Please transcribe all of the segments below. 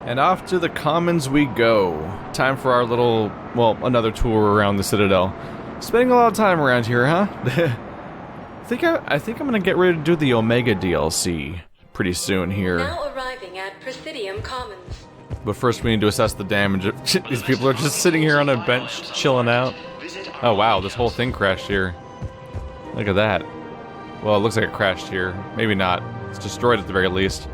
And off to the Commons we go. Time for our little, well, another tour around the Citadel. Spending a lot of time around here, huh? I think I'm gonna get ready to do the Omega DLC pretty soon here. Now arriving at Presidium Commons. But first we need to assess the damage. These people are just sitting here on a bench, chilling out. Oh wow, this whole thing crashed here. Look at that. Well, it looks like it crashed here. Maybe not. It's destroyed at the very least.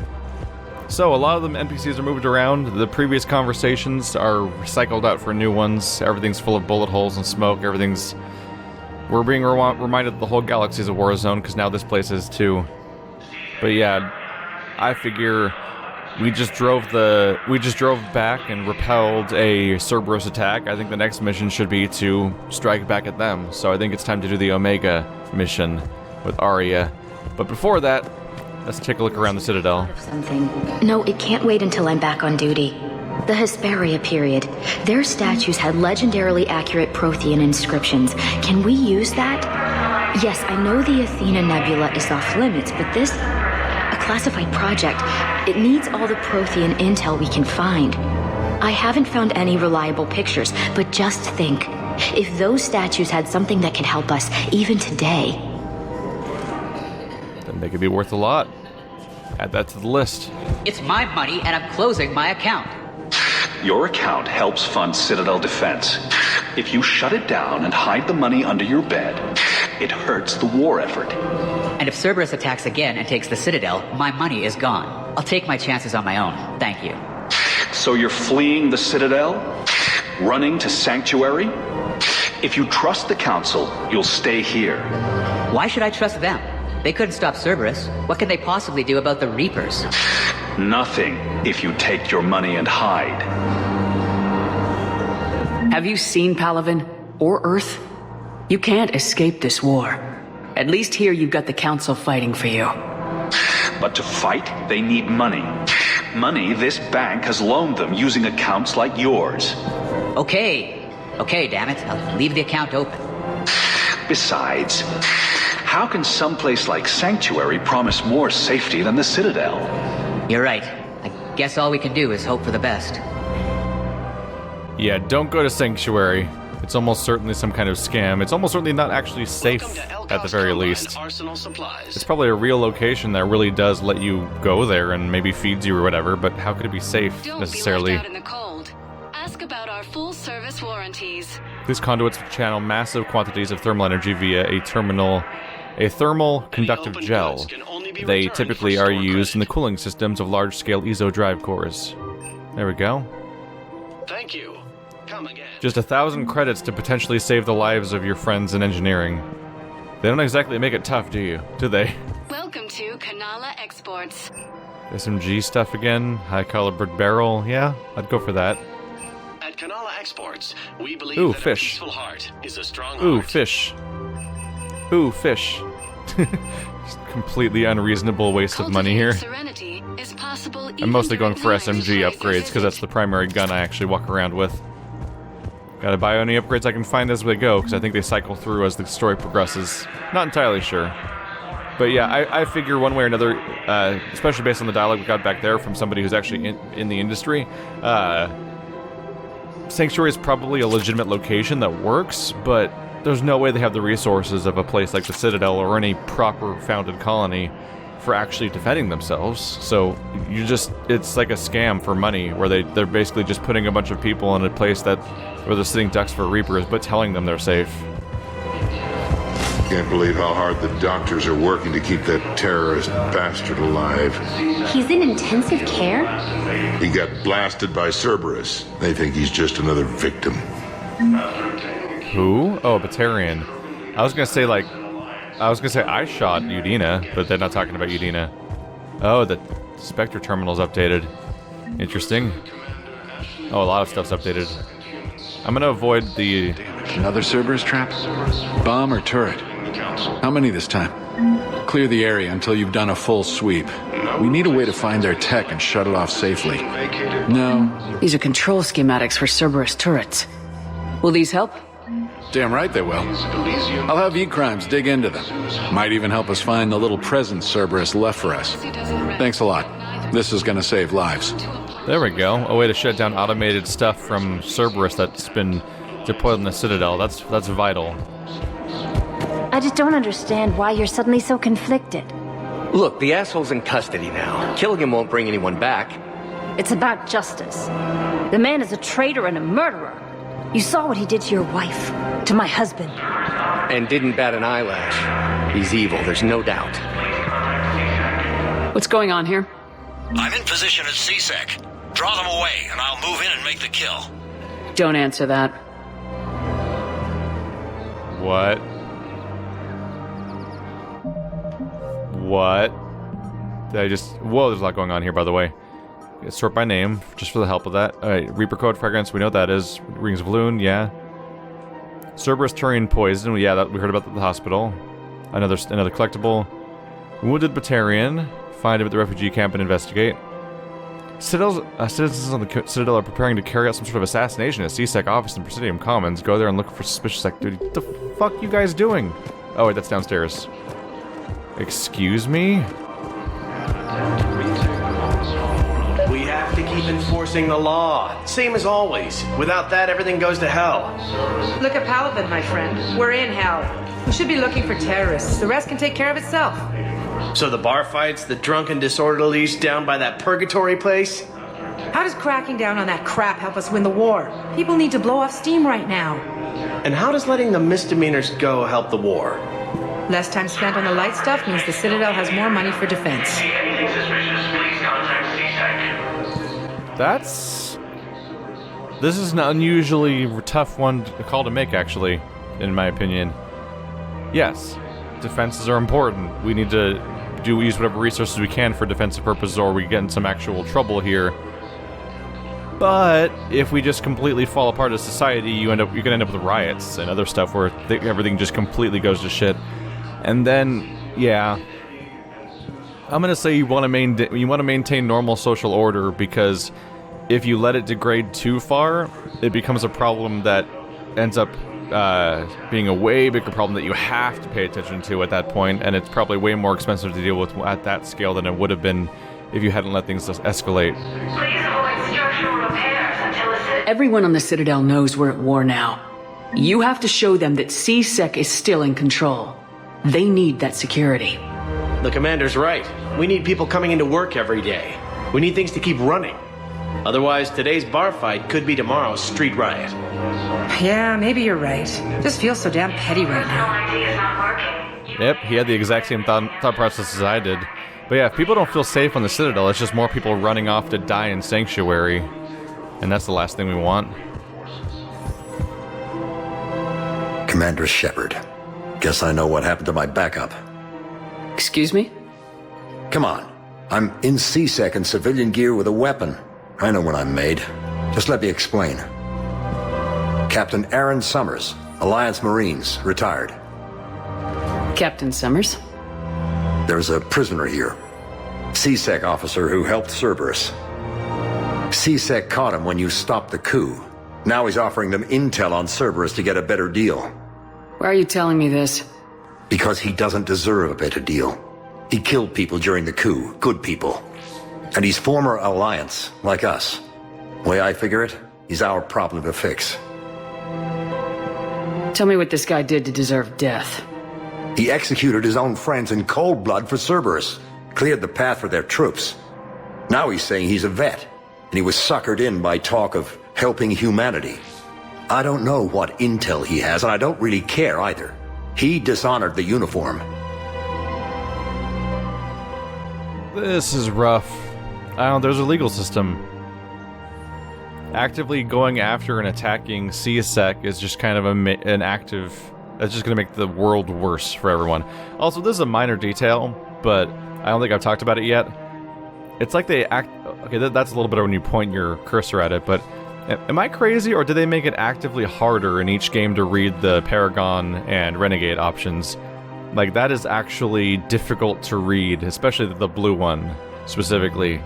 So, a lot of them NPCs are moved around. The previous conversations are recycled out for new ones. Everything's full of bullet holes and smoke. We're being reminded that the whole galaxy is a war zone, because now this place is too. But yeah, I figure we just drove back and repelled a Cerberus attack. I think the next mission should be to strike back at them. So I think it's time to do the Omega mission with Arya. But before that, let's take a look around the Citadel. No, it can't wait until I'm back on duty. The Hesperia period. Their statues had legendarily accurate Prothean inscriptions. Can we use that? Yes, I know the Athena Nebula is off limits, but this... a classified project. It needs all the Prothean intel we can find. I haven't found any reliable pictures, but just think. If those statues had something that could help us, even today... then they could be worth a lot. Add that to the list. It's my money and I'm closing my account. Your account helps fund Citadel defense. If you shut it down and hide the money under your bed, it hurts the war effort. And if Cerberus attacks again and takes the Citadel, my money is gone. I'll take my chances on my own. Thank you. So you're fleeing the Citadel? Running to Sanctuary? If you trust the Council, you'll stay here. Why should I trust them? They couldn't stop Cerberus. What can they possibly do about the Reapers? Nothing, if you take your money and hide. Have you seen Palaven? Or Earth? You can't escape this war. At least here you've got the Council fighting for you. But to fight, they need money. Money this bank has loaned them using accounts like yours. Okay, damn it. I'll leave the account open. Besides, how can someplace like Sanctuary promise more safety than the Citadel? You're right. I guess all we can do is hope for the best. Yeah, don't go to Sanctuary. It's almost certainly some kind of scam. It's almost certainly not actually safe, at the very least. It's probably a real location that really does let you go there and maybe feeds you or whatever, but how could it be safe, necessarily? Don't be left out in the cold. Ask about our full-service warranties. These conduits channel massive quantities of thermal energy via a thermal conductive gel. They typically are used in the cooling systems of large-scale ESO drive cores. There we go. Thank you. Come again. Just 1,000 credits to potentially save the lives of your friends in engineering. They don't exactly make it tough, do they? Welcome to Kanala Exports. SMG stuff again, high-calibered barrel, yeah, I'd go for that. At Kanala Exports, we believe that fish. a peaceful heart is a strong Ooh, heart. fish. Ooh, fish. Just completely unreasonable waste of money here. Serenity is possible. I'm mostly going for SMG upgrades because that's the primary gun I actually walk around with. Gotta buy any upgrades I can find as we go, because I think they cycle through as the story progresses. Not entirely sure. But yeah, I figure one way or another, especially based on the dialogue we got back there from somebody who's actually in the industry, Sanctuary is probably a legitimate location that works, but there's no way they have the resources of a place like the Citadel or any proper founded colony for actually defending themselves. So it's like a scam for money, where they're basically just putting a bunch of people in a place where they're sitting ducks for Reapers, but telling them they're safe. Can't believe how hard the doctors are working to keep that terrorist bastard alive. He's in intensive care? He got blasted by Cerberus. They think he's just another victim. Who? Oh, Batarian. I was gonna say I shot Udina, but they're not talking about Udina. Oh, the Spectre terminal's updated. Interesting. Oh, a lot of stuff's updated. I'm gonna avoid the... Another Cerberus trap? Bomb or turret? How many this time? Clear the area until you've done a full sweep. We need a way to find their tech and shut it off safely. No. These are control schematics for Cerberus turrets. Will these help? Damn right they will. I'll have E-Crimes dig into them. Might even help us find the little present Cerberus left for us. Thanks a lot. This is gonna save lives. There we go. A way to shut down automated stuff from Cerberus that's been deployed in the Citadel. That's vital. I just don't understand why you're suddenly so conflicted. Look, the asshole's in custody now. Killing him won't bring anyone back. It's about justice. The man is a traitor and a murderer. You saw what he did to your wife, to my husband. And didn't bat an eyelash. He's evil, there's no doubt. What's going on here? I'm in position at CSEC. Draw them away, and I'll move in and make the kill. Don't answer that. What? What? Did I just... Whoa, there's a lot going on here, by the way. Sort by name, just for the help of that. Alright, Reaper Code Fragrance, we know what that is. Rings of Loon, yeah. Cerberus Turian Poison, yeah, that we heard about at the hospital. Another collectible. Wounded Batarian. Find him at the refugee camp and investigate. Citizens on the Citadel are preparing to carry out some sort of assassination at CSEC office in Presidium Commons. Go there and look for suspicious activity. What the fuck you guys doing? Oh wait, that's downstairs. Excuse me? We have to keep enforcing the law. Same as always. Without that, everything goes to hell. Look at Paladin, my friend. We're in hell. We should be looking for terrorists. The rest can take care of itself. So the bar fights, the drunken disorderlies down by that purgatory place? How does cracking down on that crap help us win the war? People need to blow off steam right now. And how does letting the misdemeanors go help the war? Less time spent on the light stuff means the Citadel has more money for defense. This is an unusually tough call to make, actually, in my opinion. Yes, defenses are important. We need to use whatever resources we can for defensive purposes, or we get in some actual trouble here. But if we just completely fall apart as society, you can end up with riots and other stuff where everything just completely goes to shit. And then, yeah, I'm gonna say you want to maintain normal social order, because if you let it degrade too far, it becomes a problem that ends up being a way bigger problem that you have to pay attention to at that point, and it's probably way more expensive to deal with at that scale than it would have been if you hadn't let things just escalate. Everyone on the Citadel knows we're at war now. You have to show them that CSEC is still in control. They need that security. The commander's right. We need people coming into work every day. We need things to keep running. Otherwise, today's bar fight could be tomorrow's street riot. Yeah, maybe you're right. Just feels so damn petty right now. Yep, he had the exact same thought process as I did. But yeah, if people don't feel safe on the Citadel, it's just more people running off to die in Sanctuary. And that's the last thing we want. Commander Shepard. Guess I know what happened to my backup. Excuse me? Come on. I'm in CSEC in civilian gear with a weapon. I know when I'm made. Just let me explain. Captain Aaron Summers, Alliance Marines, retired. Captain Summers? There's a prisoner here. CSEC officer who helped Cerberus. CSEC caught him when you stopped the coup. Now he's offering them intel on Cerberus to get a better deal. Why are you telling me this? Because he doesn't deserve a better deal. He killed people during the coup, good people. And he's former Alliance, like us. The way I figure it, he's our problem to fix. Tell me what this guy did to deserve death. He executed his own friends in cold blood for Cerberus, cleared the path for their troops. Now he's saying he's a vet, and he was suckered in by talk of helping humanity. I don't know what intel he has, and I don't really care either. He dishonored the uniform. This is rough. There's a legal system. Actively going after and attacking CSEC is just kind of an active... That's just going to make the world worse for everyone. Also, this is a minor detail, but I don't think I've talked about it yet. It's like they act... Okay, that's a little bit when you point your cursor at it, but... Am I crazy, or do they make it actively harder in each game to read the Paragon and Renegade options? Like, that is actually difficult to read, especially the blue one, specifically.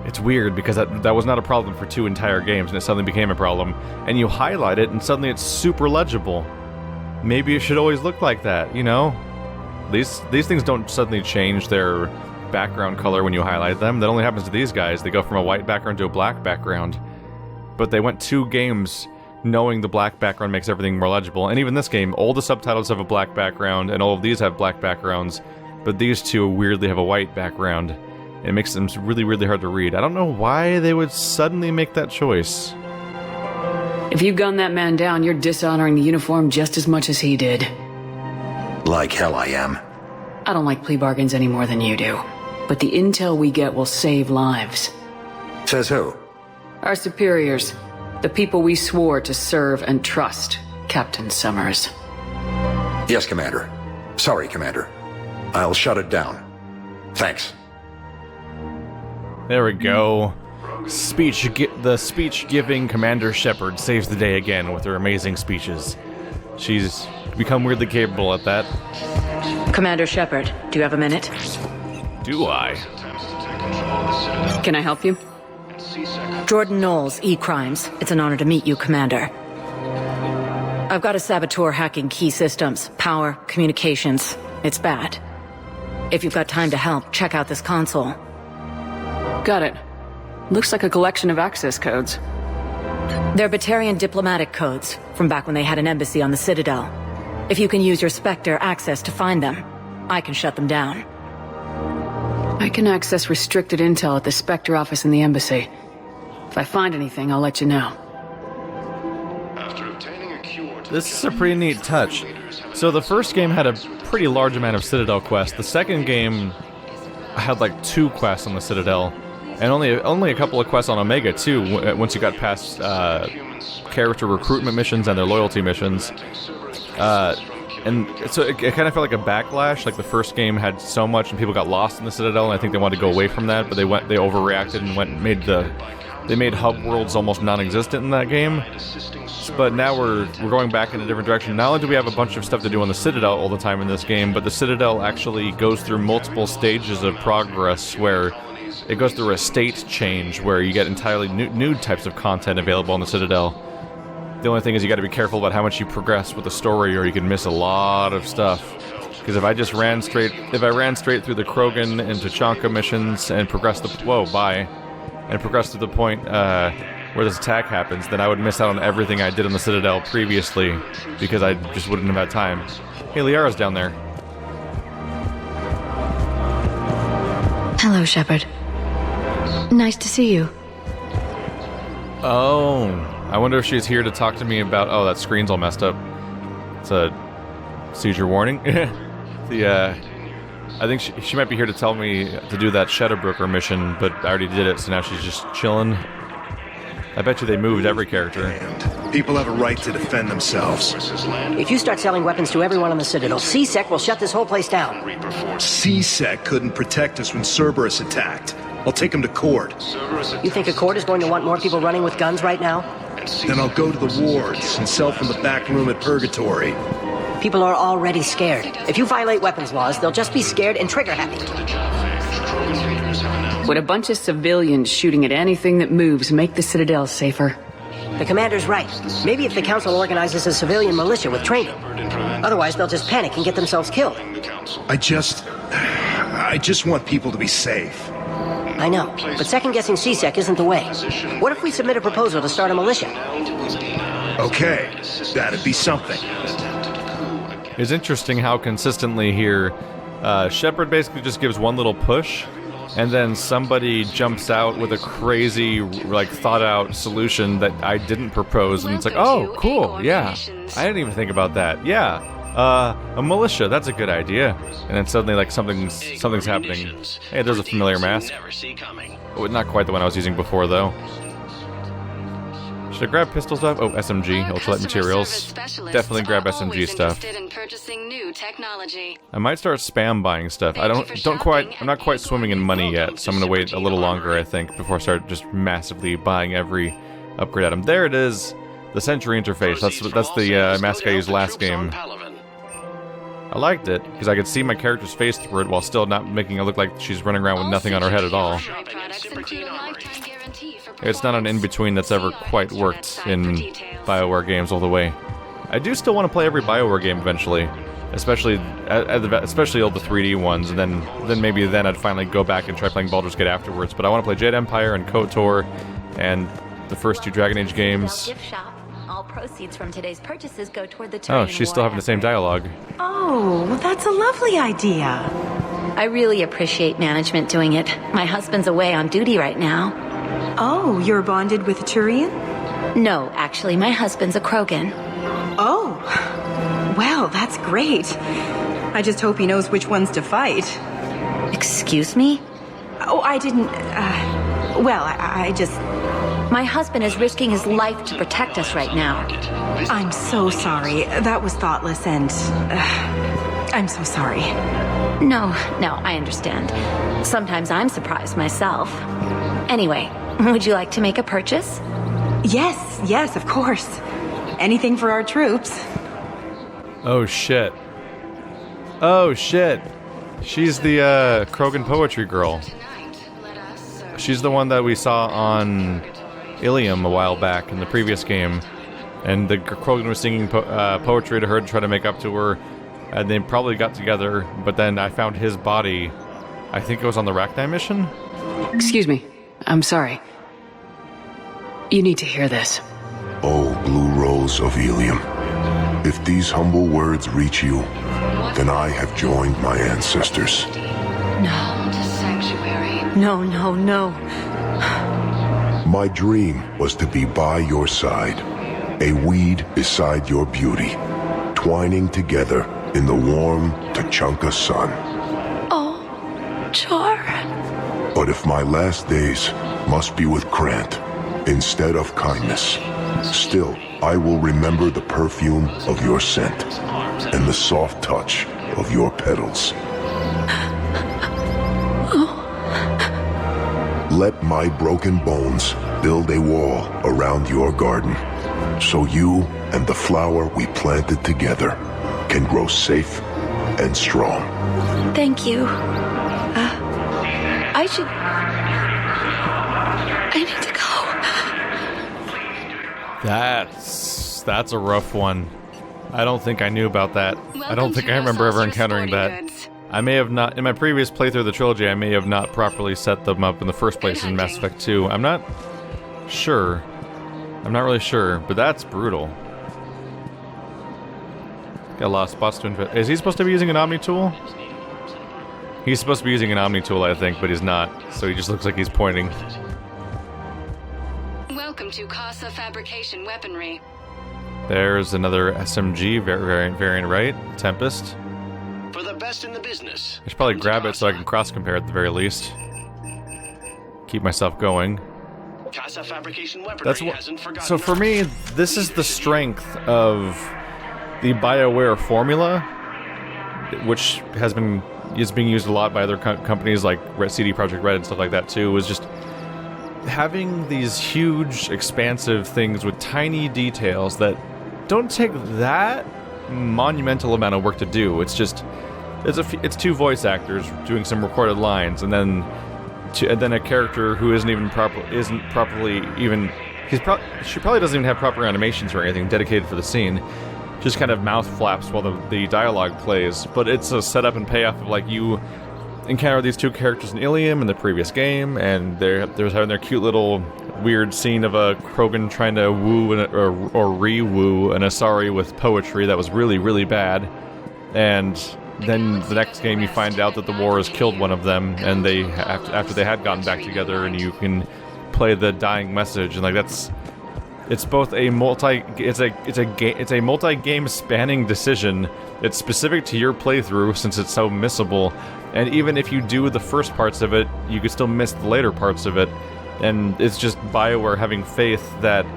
It's weird, because that was not a problem for 2 entire games, and it suddenly became a problem. And you highlight it, and suddenly it's super legible. Maybe it should always look like that, you know? These things don't suddenly change their background color when you highlight them. That only happens to these guys. They go from a white background to a black background. But they went 2 games knowing the black background makes everything more legible. And even this game, all the subtitles have a black background, and all of these have black backgrounds. But these 2 weirdly have a white background. It makes them really, really hard to read. I don't know why they would suddenly make that choice. If you gun that man down, you're dishonoring the uniform just as much as he did. Like hell I am. I don't like plea bargains any more than you do. But the intel we get will save lives. Says who? Our superiors. The people we swore to serve and trust, Captain Summers. Yes, Commander. Sorry, Commander. I'll shut it down. Thanks. There we go. The speech-giving Commander Shepard saves the day again with her amazing speeches. She's become weirdly capable at that. Commander Shepard, do you have a minute? Do I? Can I help you? Jordan Knowles, E-Crimes. It's an honor to meet you, Commander. I've got a saboteur hacking key systems, power, communications. It's bad. If you've got time to help, check out this console. Got it. Looks like a collection of access codes. They're Batarian diplomatic codes, from back when they had an embassy on the Citadel. If you can use your Spectre access to find them, I can shut them down. I can access restricted intel at the Spectre office in the embassy. If I find anything, I'll let you know. This is a pretty neat touch. So the first game had a pretty large amount of Citadel quests. The second game had like 2 quests on the Citadel, and only a couple of quests on Omega too. Once you got past character recruitment missions and their loyalty missions, and so it kind of felt like a backlash. Like the first game had so much, and people got lost in the Citadel, and I think they wanted to go away from that, but they overreacted and made hub worlds almost non-existent in that game. But now we're going back in a different direction. Not only do we have a bunch of stuff to do on the Citadel all the time in this game, but the Citadel actually goes through multiple stages of progress where it goes through a state change where you get entirely new types of content available on the Citadel. The only thing is you got to be careful about how much you progress with the story, or you can miss a lot of stuff. Because if I ran straight through the Krogan and Tachanka missions and progressed progressed to the point where this attack happens, then I would miss out on everything I did on the Citadel previously, because I just wouldn't have had time. Hey, Liara's down there. Hello, Shepard. Nice to see you. Oh, I wonder if she's here to talk to me about... Oh, that screen's all messed up. It's a seizure warning. I think she might be here to tell me to do that Shadowbroker mission, but I already did it, so now she's just chilling. I bet you they moved every character. People have a right to defend themselves. If you start selling weapons to everyone on the Citadel, C-Sec will shut this whole place down. C-Sec couldn't protect us when Cerberus attacked. I'll take him to court. You think a court is going to want more people running with guns right now? Then I'll go to the wards and sell from the back room at Purgatory. People are already scared. If you violate weapons laws, they'll just be scared and trigger happy. Would a bunch of civilians shooting at anything that moves make the Citadel safer? The commander's right. Maybe if the council organizes a civilian militia with training. Otherwise, they'll just panic and get themselves killed. I just want people to be safe. I know, but second-guessing C-Sec isn't the way. What if we submit a proposal to start a militia? Okay, that'd be something. It's interesting how consistently here, Shepard basically just gives one little push, and then somebody jumps out with a crazy, like, thought-out solution that I didn't propose, and it's like, oh, cool, yeah, I didn't even think about that, yeah, a militia, that's a good idea, and then suddenly, like, something's happening. Hey, there's a familiar mask. Oh, not quite the one I was using before, though. Should I grab pistol stuff? Oh, SMG, ultralight materials. Definitely grab SMG stuff. I might start spam buying stuff. I'm not quite swimming in money yet, so I'm gonna wait a little longer, I think, before I start just massively buying every upgrade item. There it is, the Sentry interface. That's the mask I used last game. I liked it because I could see my character's face through it while still not making it look like she's running around with nothing on her head at all. It's not an in-between that's ever quite worked in BioWare games all the way. I do still want to play every BioWare game eventually. especially all the 3D ones, and then maybe I'd finally go back and try playing Baldur's Gate afterwards. But I want to play Jade Empire and KOTOR and the first 2 Dragon Age games. Gift shop. All proceeds from today's purchases go toward the Oh, she's still having the same dialogue. Oh, well, that's a lovely idea. I really appreciate management doing it. My husband's away on duty right now. Oh, you're bonded with a Turian? No, actually, my husband's a Krogan. Oh, well, that's great. I just hope he knows which ones to fight. Excuse me? Oh, I didn't, I just... My husband is risking his life to protect us right now. I'm so sorry. That was thoughtless and... I'm so sorry. No, I understand. Sometimes I'm surprised myself. Anyway, would you like to make a purchase? Yes, of course. Anything for our troops. Oh shit. She's the Krogan poetry girl. She's the one that we saw on Illium a while back in the previous game. And the Krogan was singing poetry to her to try to make up to her. And they probably got together, but then I found his body. I think it was on the Rachni mission? Excuse me. I'm sorry. You need to hear this. Oh, Blue Rose of Illium. If these humble words reach you, then I have joined my ancestors. No. My dream was to be by your side, a weed beside your beauty, twining together in the warm Tachanka sun. Oh, Char. But if my last days must be with Krant instead of kindness, still I will remember the perfume of your scent and the soft touch of your petals. Let my broken bones build a wall around your garden, so you and the flower we planted together can grow safe and strong. Thank you. I need to go. That's a rough one. I don't think I knew about that. I don't think I remember ever encountering that. I may have not, in my previous playthrough of the trilogy, I may have not properly set them up in the first place in Mass Effect 2. I'm not sure. I'm not really sure, but that's brutal. Got a lot of spots to invest. Is he supposed to be using an Omni tool? He's supposed to be using an Omni tool, I think, but he's not. So he just looks like he's pointing. Welcome to Casa Fabrication Weaponry. There's another SMG variant, right? Tempest. For the best in the business. I should probably grab it so I can cross-compare at the very least. Keep myself going. Casa Fabrication Weaponry hasn't forgotten. So for me, this is the strength of the BioWare formula, which is being used a lot by other companies like CD Projekt Red and stuff like that too, is just having these huge, expansive things with tiny details that don't take that monumental amount of work to do. It's just it's 2 voice actors doing some recorded lines, and then a character who she probably doesn't even have proper animations or anything dedicated for the scene. Just kind of mouth flaps while the dialogue plays. But it's a setup and payoff of, like, you encounter these 2 characters in Illium in the previous game, and they're having their cute little weird scene of a Krogan trying to woo or re-woo an Asari with poetry that was really, really bad. And then the next game you find out that the war has killed one of them, and they after they had gotten back together, and you can play the dying message, and like it's both a multi-game spanning decision. It's specific to your playthrough since it's so missable, and even if you do the first parts of it, you could still miss the later parts of it. And it's just BioWare having faith that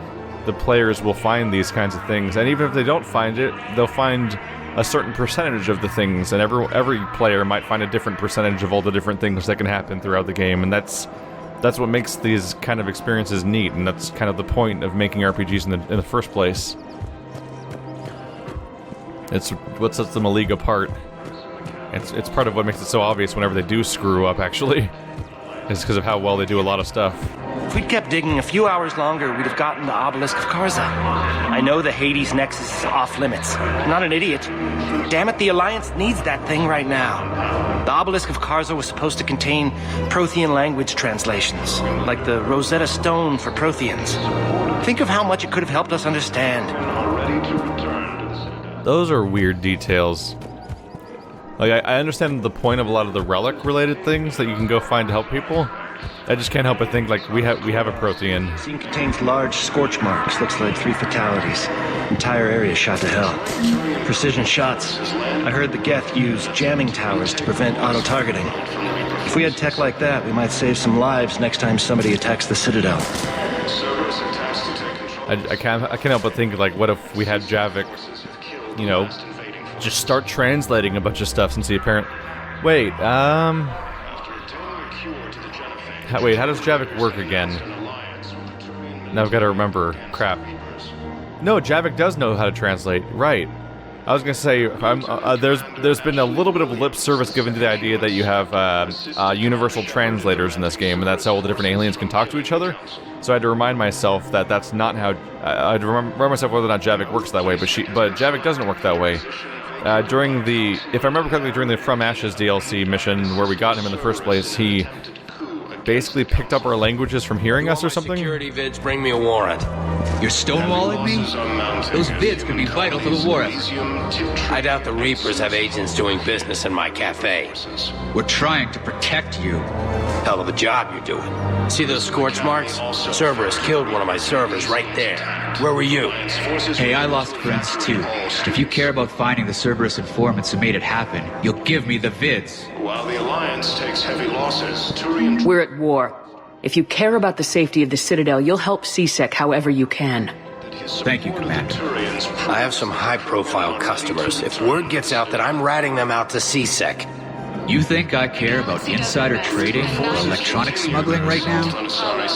the players will find these kinds of things, and even if they don't find it, they'll find a certain percentage of the things, and every player might find a different percentage of all the different things that can happen throughout the game, and that's what makes these kind of experiences neat, and that's kind of the point of making RPGs in the first place. It's what sets them a league apart. It's part of what makes it so obvious whenever they do screw up, actually. It's because of how well they do a lot of stuff. If we'd kept digging a few hours longer, we'd have gotten the obelisk of Karza. I know the Hades Nexus is off limits. I'm not an idiot. Damn it, the Alliance needs that thing right now. The obelisk of Karza was supposed to contain Prothean language translations, like the Rosetta Stone for Protheans. Think of how much it could have helped us understand. Those are weird details. Like, I understand the point of a lot of the relic-related things that you can go find to help people. I just can't help but think, like, we have a Prothean. Scene contains large scorch marks. Looks like 3 fatalities. Entire area shot to hell. Precision shots. I heard the Geth use jamming towers to prevent auto-targeting. If we had tech like that, we might save some lives next time somebody attacks the Citadel. I can't help but think, like, what if we had Javik, you know, just start translating a bunch of stuff since the apparent... Wait, wait, how does Javik work again? Now I've got to remember. Crap. No, Javik does know how to translate. Right. I was gonna say, there's been a little bit of lip service given to the idea that you have universal translators in this game, and that's how all the different aliens can talk to each other. So I had to remind myself that that's not how... I had to remind myself whether or not Javik works that way, but Javik doesn't work that way. During the... If I remember correctly, during the From Ashes DLC mission, where we got him in the first place, he basically picked up our languages from hearing us or something? Security vids bring me a warrant. You're stonewalling me? Those vids could be vital to the war effort. I doubt the Reapers have agents doing business in my cafe. We're trying to protect you. Hell of a job you're doing. See those scorch marks? Cerberus killed one of my servers right there. Where were you? Hey, I lost friends too. If you care about finding the Cerberus informants who made it happen, you'll give me the vids. While the Alliance takes heavy losses, We're at war. If you care about the safety of the Citadel, you'll help CSEC however you can. Thank you, Commander. I have some high-profile customers. If word gets out that I'm ratting them out to CSEC... You think I care about insider trading or electronic smuggling right now?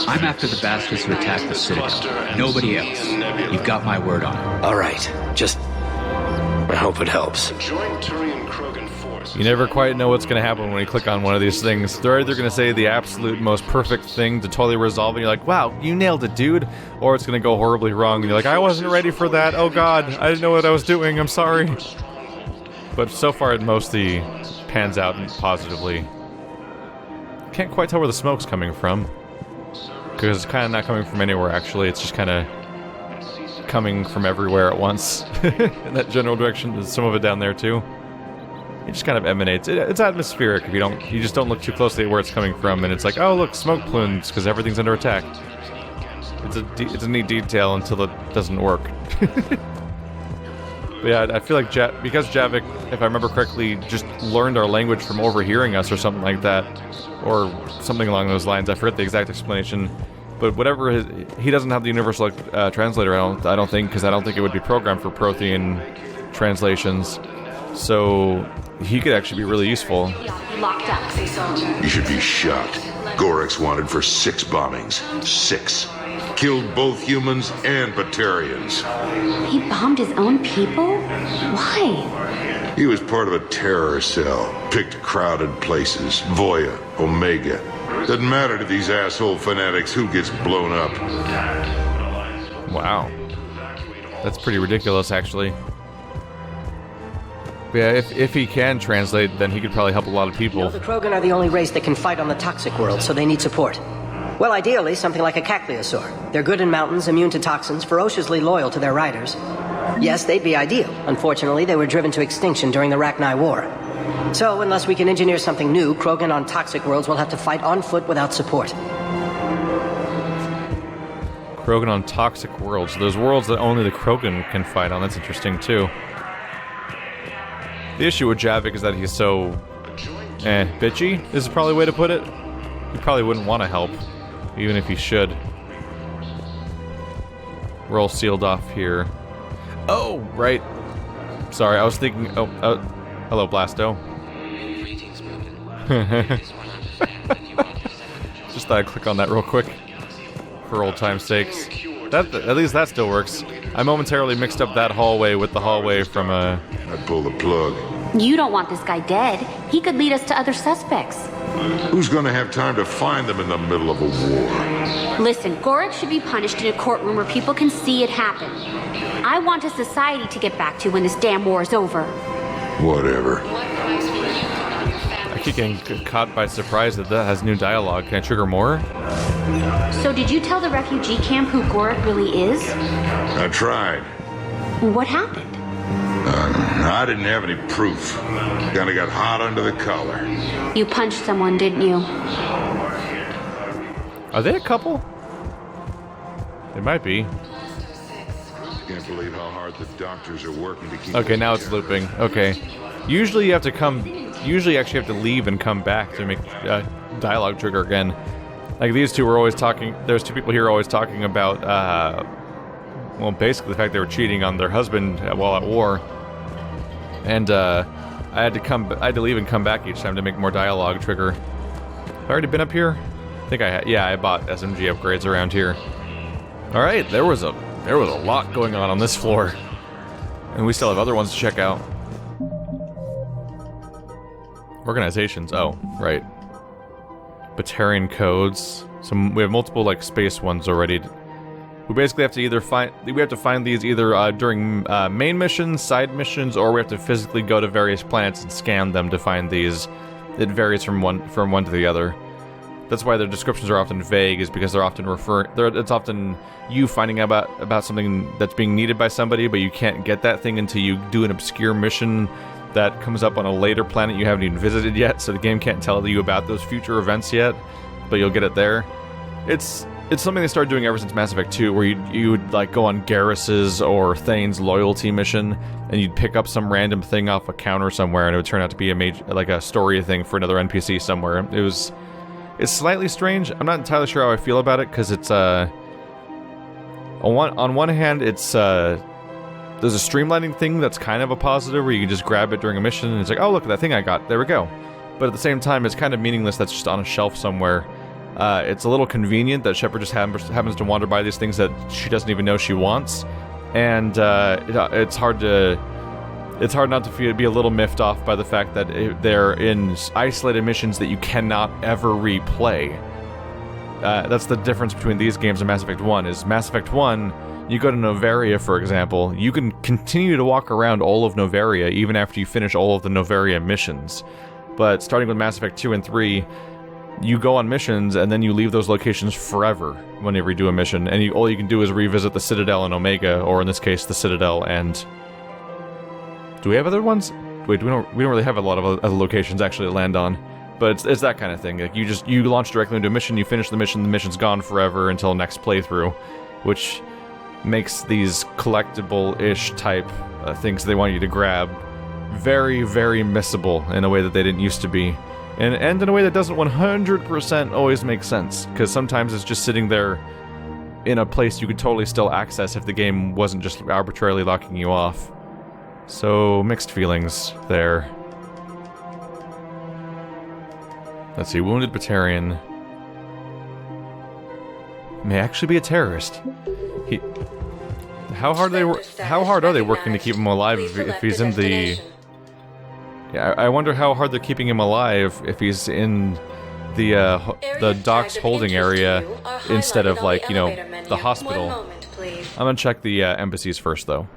I'm after the bastards who attacked the Citadel. Nobody else. You've got my word on it. All right. Just... I hope it helps. You never quite know what's going to happen when you click on one of these things. They're either going to say the absolute most perfect thing to totally resolve it, and you're like, wow, you nailed it, dude. Or it's going to go horribly wrong, and you're like, I wasn't ready for that. Oh, God. I didn't know what I was doing. I'm sorry. But so far, it mostly pans out positively. Can't quite tell where the smoke's coming from. Because it's kind of not coming from anywhere, actually. It's just kind of coming from everywhere at once. In that general direction. There's some of it down there, too. It just kind of emanates. It's atmospheric if you just don't look too closely at where it's coming from, and it's like, oh look, smoke plumes because everything's under attack. It's a neat detail until it doesn't work. But yeah, I feel like because Javik, if I remember correctly, just learned our language from overhearing us or something like that, or something along those lines. I forget the exact explanation, but whatever he doesn't have the universal translator. I don't think, because I don't think it would be programmed for Prothean translations. So he could actually be really useful. Locked up, say soldier. You should be shot. Gorex wanted for 6 bombings. 6. Killed both humans and Batarians. He bombed his own people? Why? He was part of a terror cell. Picked crowded places. Voya, Omega. Doesn't matter to these asshole fanatics who gets blown up. Wow. That's pretty ridiculous, actually. Yeah, if he can translate, then he could probably help a lot of people. You know, the Krogan are the only race that can fight on the toxic world, so they need support. Well, ideally, something like a Cacliosaur. They're good in mountains, immune to toxins, ferociously loyal to their riders. Yes, they'd be ideal. Unfortunately, they were driven to extinction during the Rachni War. So, unless we can engineer something new, Krogan on toxic worlds will have to fight on foot without support. Krogan on toxic worlds. Those worlds that only the Krogan can fight on. That's interesting, too. The issue with Javik is that he's so... bitchy, is probably a way to put it. He probably wouldn't want to help, even if he should. We're all sealed off here. Oh, right. Sorry, I was thinking... hello, Blasto. Just thought I'd click on that real quick. For old time's sakes. At least that still works. I momentarily mixed up that hallway with the hallway from I pulled the plug. You don't want this guy dead. He could lead us to other suspects. Who's gonna have time to find them in the middle of a war? Listen, Gorik should be punished in a courtroom where people can see it happen. I want a society to get back to when this damn war is over. Whatever. I keep getting caught by surprise that has new dialogue. Can I trigger more? So did you tell the refugee camp who Gorik really is? I tried. What happened? I didn't have any proof. Kinda got hot under the collar. You punched someone, didn't you? Are they a couple? They might be. Can't believe how hard the doctors are working to keep. Okay, now it's looping. Okay. Usually you have to usually actually have to leave and come back to make dialogue trigger again. Like these two were always talking, there's two people here always talking about, well, basically the fact they were cheating on their husband while at war. And I had to leave and come back each time to make more dialogue trigger. Have I already been up here? I think I had. Yeah, I bought SMG upgrades around here. All right, there was a lot going on this floor, and we still have other ones to check out. Organizations. Oh, right. Batarian codes. We have multiple like space ones already. We basically have to either find these either during main missions, side missions, or we have to physically go to various planets and scan them to find these. It varies from one to the other. That's why their descriptions are often vague, is because they're often it's often you finding out about something that's being needed by somebody, but you can't get that thing until you do an obscure mission that comes up on a later planet you haven't even visited yet, so the game can't tell you about those future events yet, but you'll get it there. It's something they started doing ever since Mass Effect 2, where you would like go on Garrus's or Thane's loyalty mission, and you'd pick up some random thing off a counter somewhere, and it would turn out to be a story thing for another NPC somewhere. It's slightly strange. I'm not entirely sure how I feel about it, because it's on one hand, it's there's a streamlining thing that's kind of a positive, where you can just grab it during a mission, and it's like, oh look at that thing I got, there we go. But at the same time, it's kind of meaningless. That's just on a shelf somewhere. It's a little convenient that Shepard just happens to wander by these things that she doesn't even know she wants, and it's hard not to be a little miffed off by the fact that they're in isolated missions that you cannot ever replay. That's the difference between these games and Mass Effect 1. Is Mass Effect 1, you go to Novaria, for example, you can continue to walk around all of Novaria even after you finish all of the Novaria missions. But starting with Mass Effect 2 and 3, you go on missions and then you leave those locations forever whenever you do a mission, and all you can do is revisit the Citadel and Omega, or in this case, the Citadel and... Do we have other ones? Wait, we don't really have a lot of other locations actually to land on. But it's that kind of thing. Like you launch directly into a mission, you finish the mission's gone forever until next playthrough, which makes these collectible-ish type things they want you to grab very, very missable in a way that they didn't used to be. And in a way that doesn't 100% always make sense, because sometimes it's just sitting there in a place you could totally still access if the game wasn't just arbitrarily locking you off. So, mixed feelings there. Let's see, wounded Batarian may actually be a terrorist. How hard are they working to keep him alive if he's in the... Yeah, I wonder how hard they're keeping him alive if he's in the docks holding area instead of, like, you know, the hospital. I'm gonna check the embassies first, though.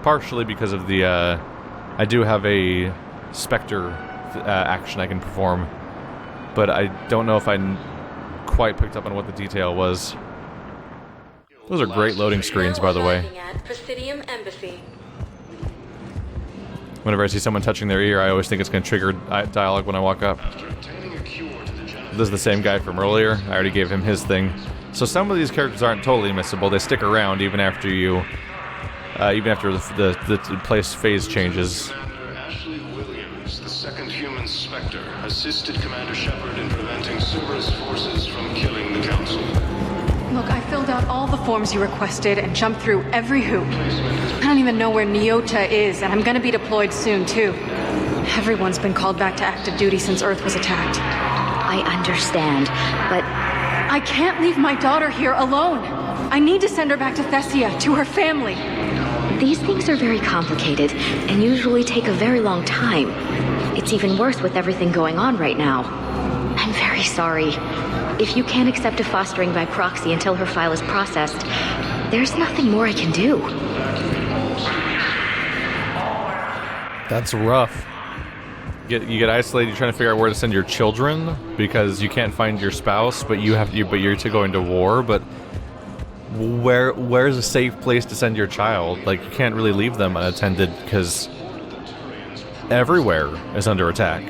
Partially because of the, I do have a Spectre action I can perform, but I don't know if I quite picked up on what the detail was. Those are great loading screens, by the way. Whenever I see someone touching their ear, I always think it's going to trigger dialogue when I walk up. This is the same guy from earlier. I already gave him his thing. So some of these characters aren't totally missable. They stick around even after you, the place phase changes. Ashley Williams, the second human Spectre, assisted Commander Shepard in preventing Cerberus forces from killing the Council. Look, I filled out all the forms you requested and jumped through every hoop. I don't even know where Nyota is, and I'm gonna be deployed soon, too. Everyone's been called back to active duty since Earth was attacked. I understand, but... I can't leave my daughter here alone. I need to send her back to Thessia, to her family. These things are very complicated, and usually take a very long time. It's even worse with everything going on right now. really sorry. If you can't accept a fostering by proxy until her file is processed, there's nothing more I can do. That's rough. You get isolated. You're trying to figure out where to send your children because you can't find your spouse, but you're to go into war. But where's a safe place to send your child? Like, you can't really leave them unattended because everywhere is under attack.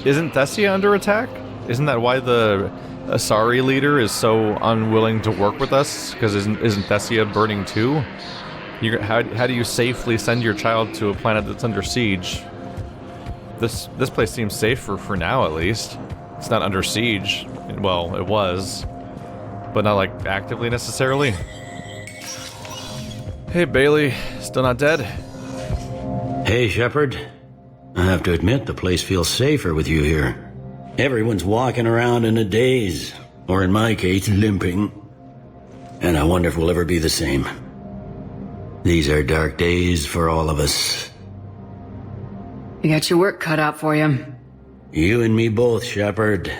Isn't Thessia under attack? Isn't that why the Asari leader is so unwilling to work with us? Because isn't Thessia burning too? How do you safely send your child to a planet that's under siege? This place seems safer for now, at least. It's not under siege. Well, it was, but not like actively necessarily. Hey, Bailey, still not dead? Hey, Shepard. I have to admit, the place feels safer with you here. Everyone's walking around in a daze, or in my case, limping. And I wonder if we'll ever be the same. These are dark days for all of us. You got your work cut out for you. You and me both, Shepard.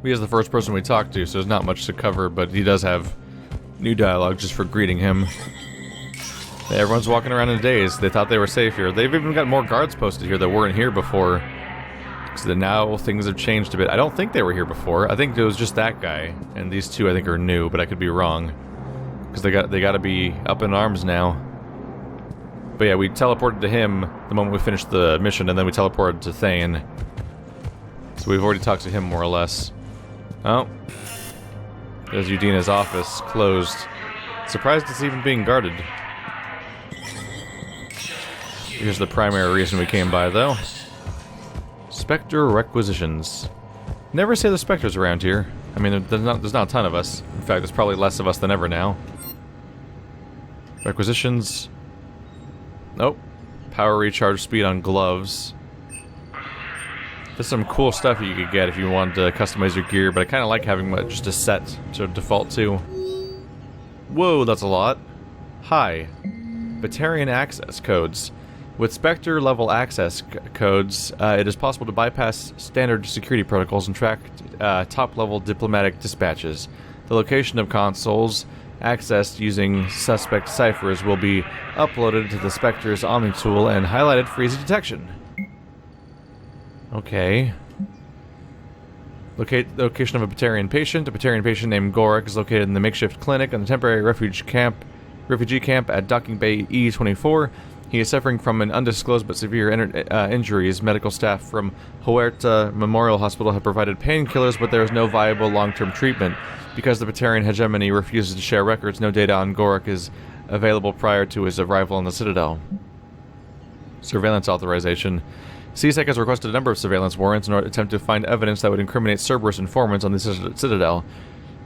He is the first person we talked to, so there's not much to cover, but he does have new dialogue just for greeting him. Everyone's walking around in a daze. They thought they were safe here. They've even got more guards posted here that weren't here before. So now things have changed a bit. I don't think they were here before. I think it was just that guy, and these two I think are new, but I could be wrong. Because they got to be up in arms now. But yeah, we teleported to him the moment we finished the mission, and then we teleported to Thane. So we've already talked to him more or less. Oh. There's Udina's office, closed. Surprised it's even being guarded. Here's the primary reason we came by, though. Spectre requisitions. Never say the Spectres around here. I mean, there's not a ton of us. In fact, there's probably less of us than ever now. Requisitions. Nope. Power recharge speed on gloves. There's some cool stuff you could get if you wanted to customize your gear, but I kind of like having just a set to default to. Whoa, that's a lot. Hi. Batarian access codes. With Spectre level access codes, it is possible to bypass standard security protocols and track top-level diplomatic dispatches. The location of consoles accessed using suspect ciphers will be uploaded to the Spectre's Omni tool and highlighted for easy detection. Okay. Location of a Batarian patient. A Batarian patient named Gorak is located in the makeshift clinic on the temporary refugee camp at Docking Bay E24. He is suffering from an undisclosed but severe injuries. Medical staff from Huerta Memorial Hospital have provided painkillers, but there is no viable long-term treatment. Because the Batarian hegemony refuses to share records, no data on Gorak is available prior to his arrival on the Citadel. Surveillance authorization. CSEC has requested a number of surveillance warrants in order to attempt to find evidence that would incriminate Cerberus informants on the Citadel.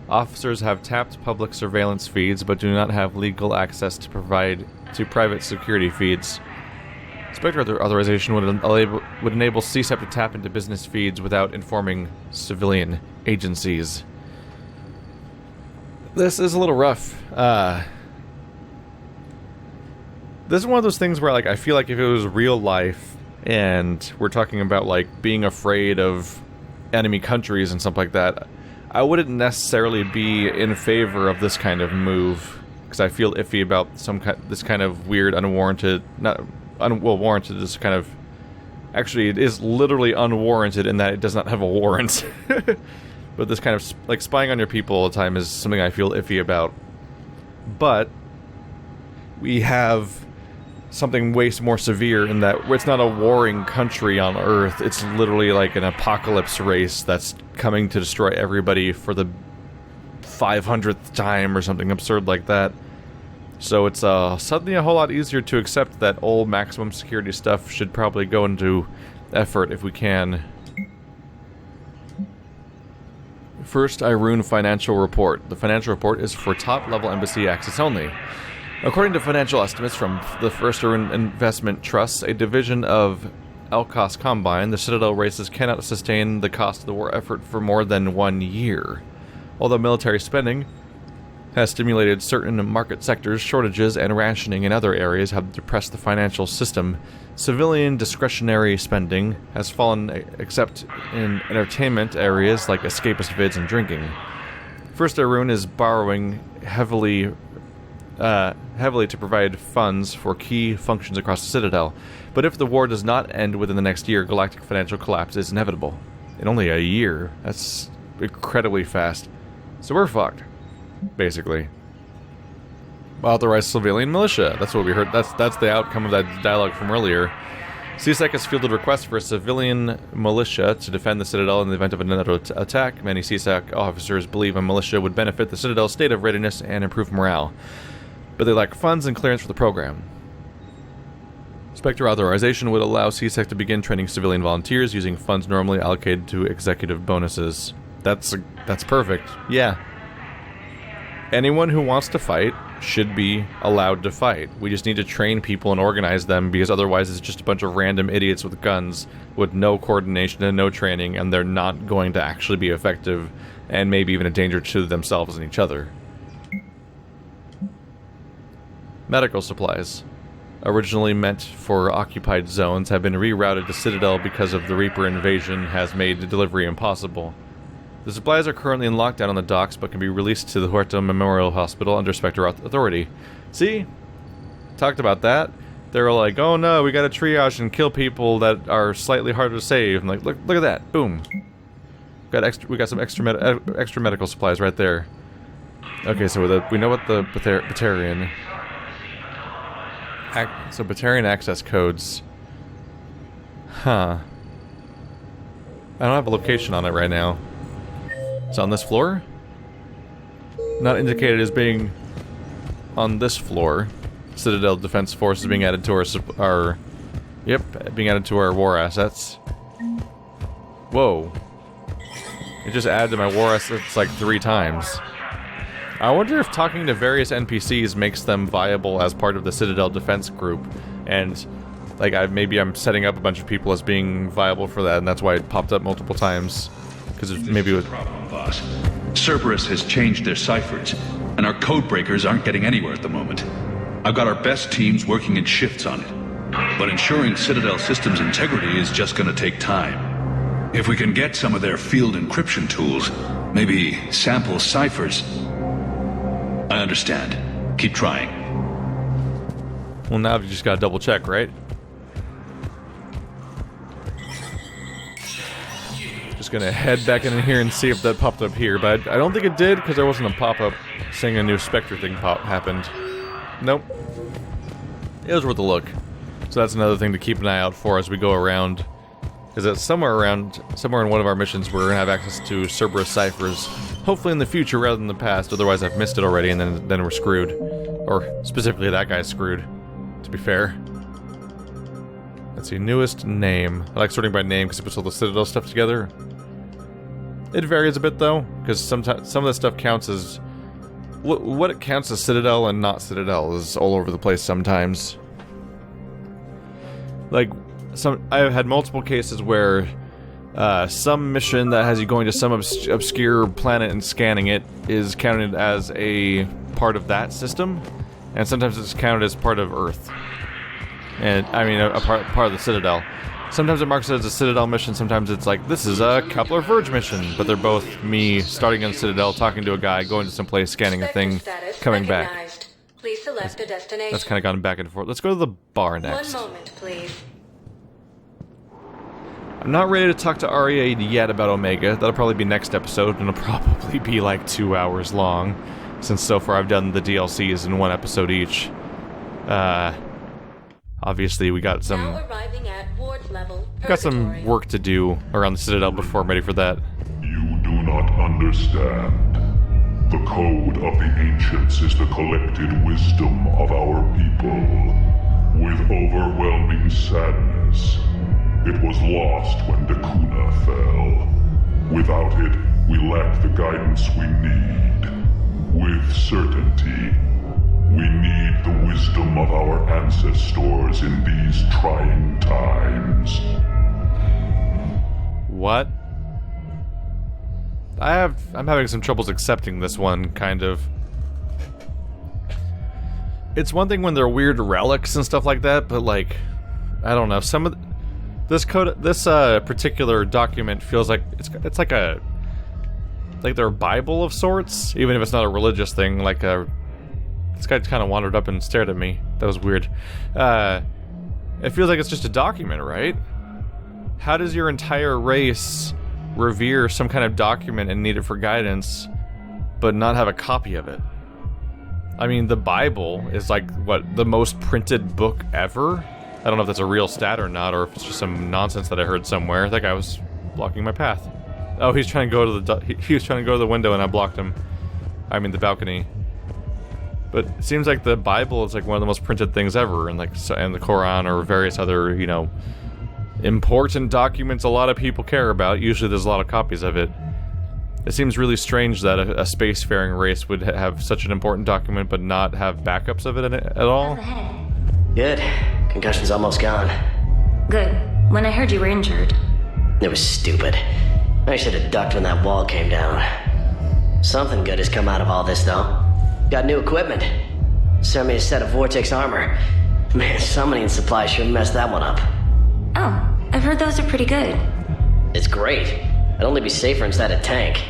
Officers have tapped public surveillance feeds, but do not have legal access to provide to private security feeds. Spectre authorization would enable CSEC to tap into business feeds without informing civilian agencies. This is a little rough. This is one of those things where, like, I feel like if it was real life and we're talking about, like, being afraid of enemy countries and stuff like that, I wouldn't necessarily be in favor of this kind of move, because I feel iffy about this kind of weird, unwarranted, warranted, this kind of, actually it is literally unwarranted in that it does not have a warrant. But this kind of, like, spying on your people all the time is something I feel iffy about. But we have something way more severe in that it's not a warring country on Earth. It's literally like an apocalypse race that's coming to destroy everybody for the 500th time or something absurd like that. So it's suddenly a whole lot easier to accept that old maximum security stuff should probably go into effort if we can. First, Irune Financial Report. The financial report is for top-level embassy access only. According to financial estimates from the First Irune Investment Trust, a division of Elkos Combine, the Citadel races cannot sustain the cost of the war effort for more than 1 year. Although military spending has stimulated certain market sectors. Shortages and rationing in other areas have depressed the financial system. Civilian discretionary spending has fallen except in entertainment areas like escapist vids and drinking. First Arun is borrowing heavily to provide funds for key functions across the Citadel. But if the war does not end within the next year, galactic financial collapse is inevitable. In only a year. That's incredibly fast. So we're fucked. Basically. Authorized civilian militia. That's what we heard. That's the outcome of that dialogue from earlier. CSEC has fielded requests for a civilian militia to defend the Citadel in the event of another attack. Many CSEC officers believe a militia would benefit the Citadel's state of readiness and improve morale, but they lack funds and clearance for the program. Spectre authorization would allow CSEC to begin training civilian volunteers using funds normally allocated to executive bonuses. That's perfect. Yeah. Anyone who wants to fight should be allowed to fight. We just need to train people and organize them, because otherwise it's just a bunch of random idiots with guns with no coordination and no training, and they're not going to actually be effective, and maybe even a danger to themselves and each other. Medical supplies. Originally meant for occupied zones, have been rerouted to Citadel because of the Reaper invasion has made delivery impossible. The supplies are currently in lockdown on the docks, but can be released to the Huerta Memorial Hospital under Spectre authority. See? Talked about that. They were like, oh no, we gotta triage and kill people that are slightly harder to save. And like, look at that. Boom. We got some extra medical supplies right there. Okay, so we know what the Batarian... So Batarian access codes... Huh. I don't have a location on it right now. It's on this floor? Not indicated as being on this floor. Citadel Defense Force is being added to our being added to our war assets. Whoa. It just added to my war assets like 3 times. I wonder if talking to various NPCs makes them viable as part of the Citadel Defense group. And, like, maybe I'm setting up a bunch of people as being viable for that, and that's why it popped up multiple times. Because maybe it was... problem, boss. Cerberus has changed their ciphers, and our code breakers aren't getting anywhere at the moment. I've got our best teams working in shifts on it, but ensuring Citadel systems integrity is just going to take time. If we can get some of their field encryption tools, maybe sample ciphers. I understand. Keep trying. Well, now you just gotta double check, right? Just gonna head back in here and see if that popped up here, but I don't think it did, because there wasn't a pop-up saying a new Spectre thing happened. Nope. It was worth a look. So that's another thing to keep an eye out for as we go around. Because it's somewhere in one of our missions we're gonna have access to Cerberus ciphers. Hopefully in the future rather than the past, otherwise I've missed it already and then we're screwed. Or specifically that guy's screwed, to be fair. Let's see, newest name. I like sorting by name because it puts all the Citadel stuff together. It varies a bit though, because sometimes some of the stuff counts as... What it counts as Citadel and not Citadel is all over the place sometimes. Like, I've had multiple cases where some mission that has you going to some obscure planet and scanning it is counted as a part of that system, and sometimes it's counted as part of Earth. And, I mean, a part of the Citadel. Sometimes it marks it as a Citadel mission, sometimes it's like, this is a Kepler Verge mission, but they're both me starting on Citadel, talking to a guy, going to some place, scanning a thing, coming back. Please select a destination. That's kind of gone back and forth. Let's go to the bar next. 1 moment, please. I'm not ready to talk to Arya yet about Omega. That'll probably be next episode, and it'll probably be like 2 hours long, since so far I've done the DLCs in 1 episode each. Obviously we got some work to do around the Citadel before I'm ready for that. You do not understand. The code of the ancients is the collected wisdom of our people. With overwhelming sadness, it was lost when Dakuna fell. Without it, we lack the guidance we need. With certainty, we need the wisdom of our ancestors in these trying times. What? I'm having some troubles accepting this one, kind of. it's one thing when they're weird relics and stuff like that, but like, I don't know, some of this particular document feels like it's like their Bible of sorts, even if it's not a religious thing. Like this guy kind of wandered up and stared at me. That was weird. It feels like it's just a document, right? How does your entire race revere some kind of document and need it for guidance, but not have a copy of it? I mean, the Bible is like, what, the most printed book ever? I don't know if that's a real stat or not, or if it's just some nonsense that I heard somewhere. That guy was blocking my path. Oh, he's trying to go to he was trying to go to the window and I blocked him. I mean, the balcony. But it seems like the Bible is like one of the most printed things ever, and and the Quran or various other, you know, important documents a lot of people care about. Usually there's a lot of copies of it. It seems really strange that a spacefaring race would have such an important document but not have backups of it at all. Good. Concussion's almost gone. Good. When I heard you were injured. It was stupid. I should have ducked when that wall came down. Something good has come out of all this, though. Got new equipment. Sent me a set of Vortex armor. Man, somebody in supply sure messed that one up. Oh, I've heard those are pretty good. It's great. I'd only be safer inside a tank.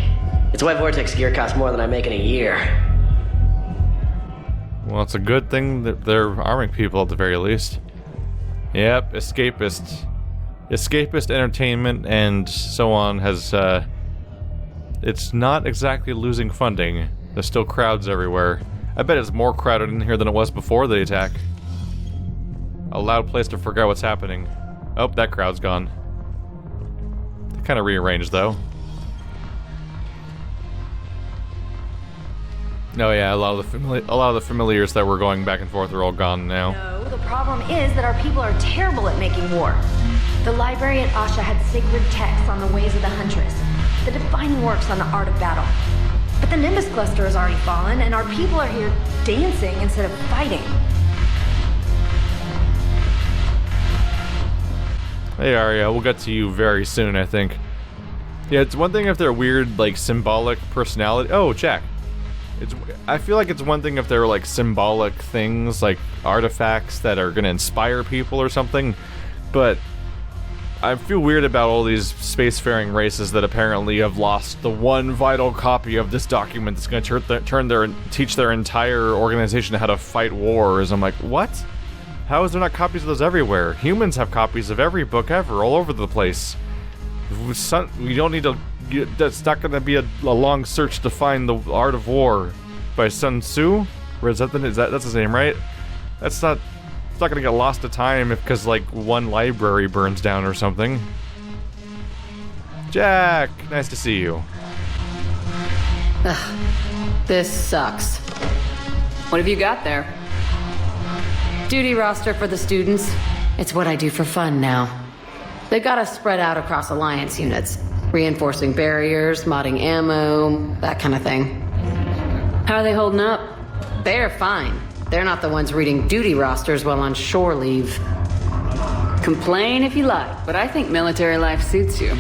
It's why Vortex gear costs more than I make in a year. Well, it's a good thing that they're arming people at the very least. Yep, escapist entertainment and so on has, it's not exactly losing funding. There's still crowds everywhere. I bet it's more crowded in here than it was before the attack. A loud place to forget what's happening. Oh, that crowd's gone. They kind of rearranged, though. Oh yeah, a lot of the familiars that were going back and forth are all gone now. No, the problem is that our people are terrible at making war. The library at Asha had sacred texts on the ways of the Huntress, the defining works on the art of battle. But the Nimbus cluster has already fallen, and our people are here dancing instead of fighting. Hey Arya, we'll get to you very soon, I think. Yeah, it's one thing if they're weird, like, symbolic personality. Oh, Jack. I feel like it's one thing if they're, like, symbolic things, like artifacts that are gonna inspire people or something, but I feel weird about all these spacefaring races that apparently have lost the one vital copy of this document that's going to teach their entire organization how to fight wars. I'm like, what? How is there not copies of those everywhere? Humans have copies of every book ever, all over the place. We don't need to. That's not going to be a long search to find the Art of War by Sun Tzu. Or that's his name, right? That's not. It's not gonna get lost to time because, like, one library burns down or something. Jack, nice to see you. Ugh, this sucks. What have you got there? Duty roster for the students. It's what I do for fun now. They've got us spread out across Alliance units. Reinforcing barriers, modding ammo, that kind of thing. How are they holding up? They're fine. They're not the ones reading duty rosters while on shore leave. Complain if you like, but I think military life suits you.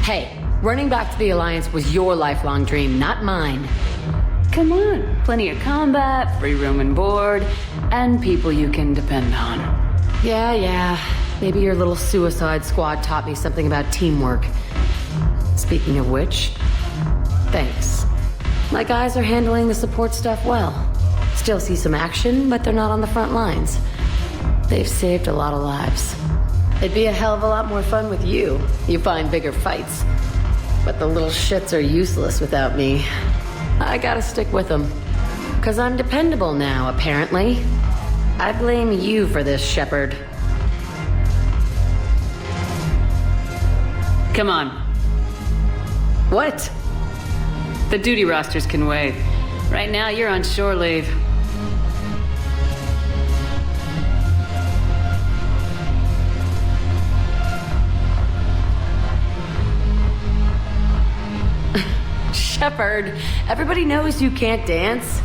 Hey, running back to the Alliance was your lifelong dream, not mine. Come on, plenty of combat, free room and board, and people you can depend on. Yeah. Maybe your little suicide squad taught me something about teamwork. Speaking of which, thanks. My guys are handling the support stuff well. Still see some action, but they're not on the front lines. They've saved a lot of lives. It'd be a hell of a lot more fun with you. You find bigger fights. But the little shits are useless without me. I gotta stick with them. 'Cause I'm dependable now, apparently. I blame you for this, Shepard. Come on. What? The duty rosters can wait. Right now, you're on shore leave. Shepard, everybody knows you can't dance.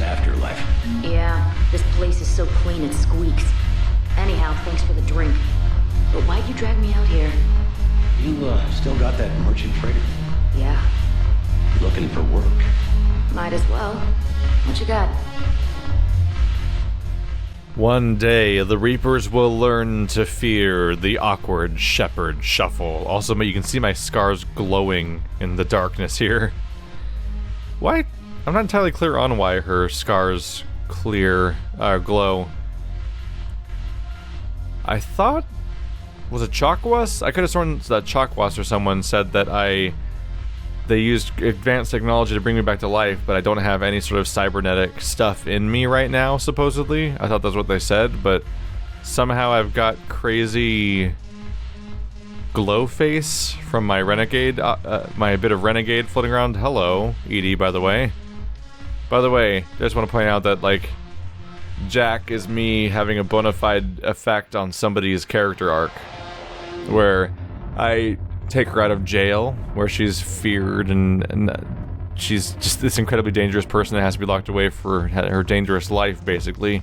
afterlife. Yeah, this place is so clean it squeaks. Anyhow, thanks for the drink. But why'd you drag me out here? You, still got that merchant freighter? Yeah, Looking for work? might as well. What you got? One day, the Reapers will learn to fear the awkward Shepard shuffle. Also, you can see my scars glowing in the darkness here. Why? I'm not entirely clear on why her scars glow. I thought... Was it Chakwas? I could have sworn that Chakwas or someone said that they used advanced technology to bring me back to life, but I don't have any sort of cybernetic stuff in me right now, supposedly. I thought that's what they said, but somehow I've got crazy glow face from my renegade, my bit of renegade floating around. Hello, Edie, by the way. By the way, I just want to point out that, like, Jack is me having a bona fide effect on somebody's character arc, where I take her out of jail, where she's feared and she's just this incredibly dangerous person that has to be locked away for her dangerous life, basically.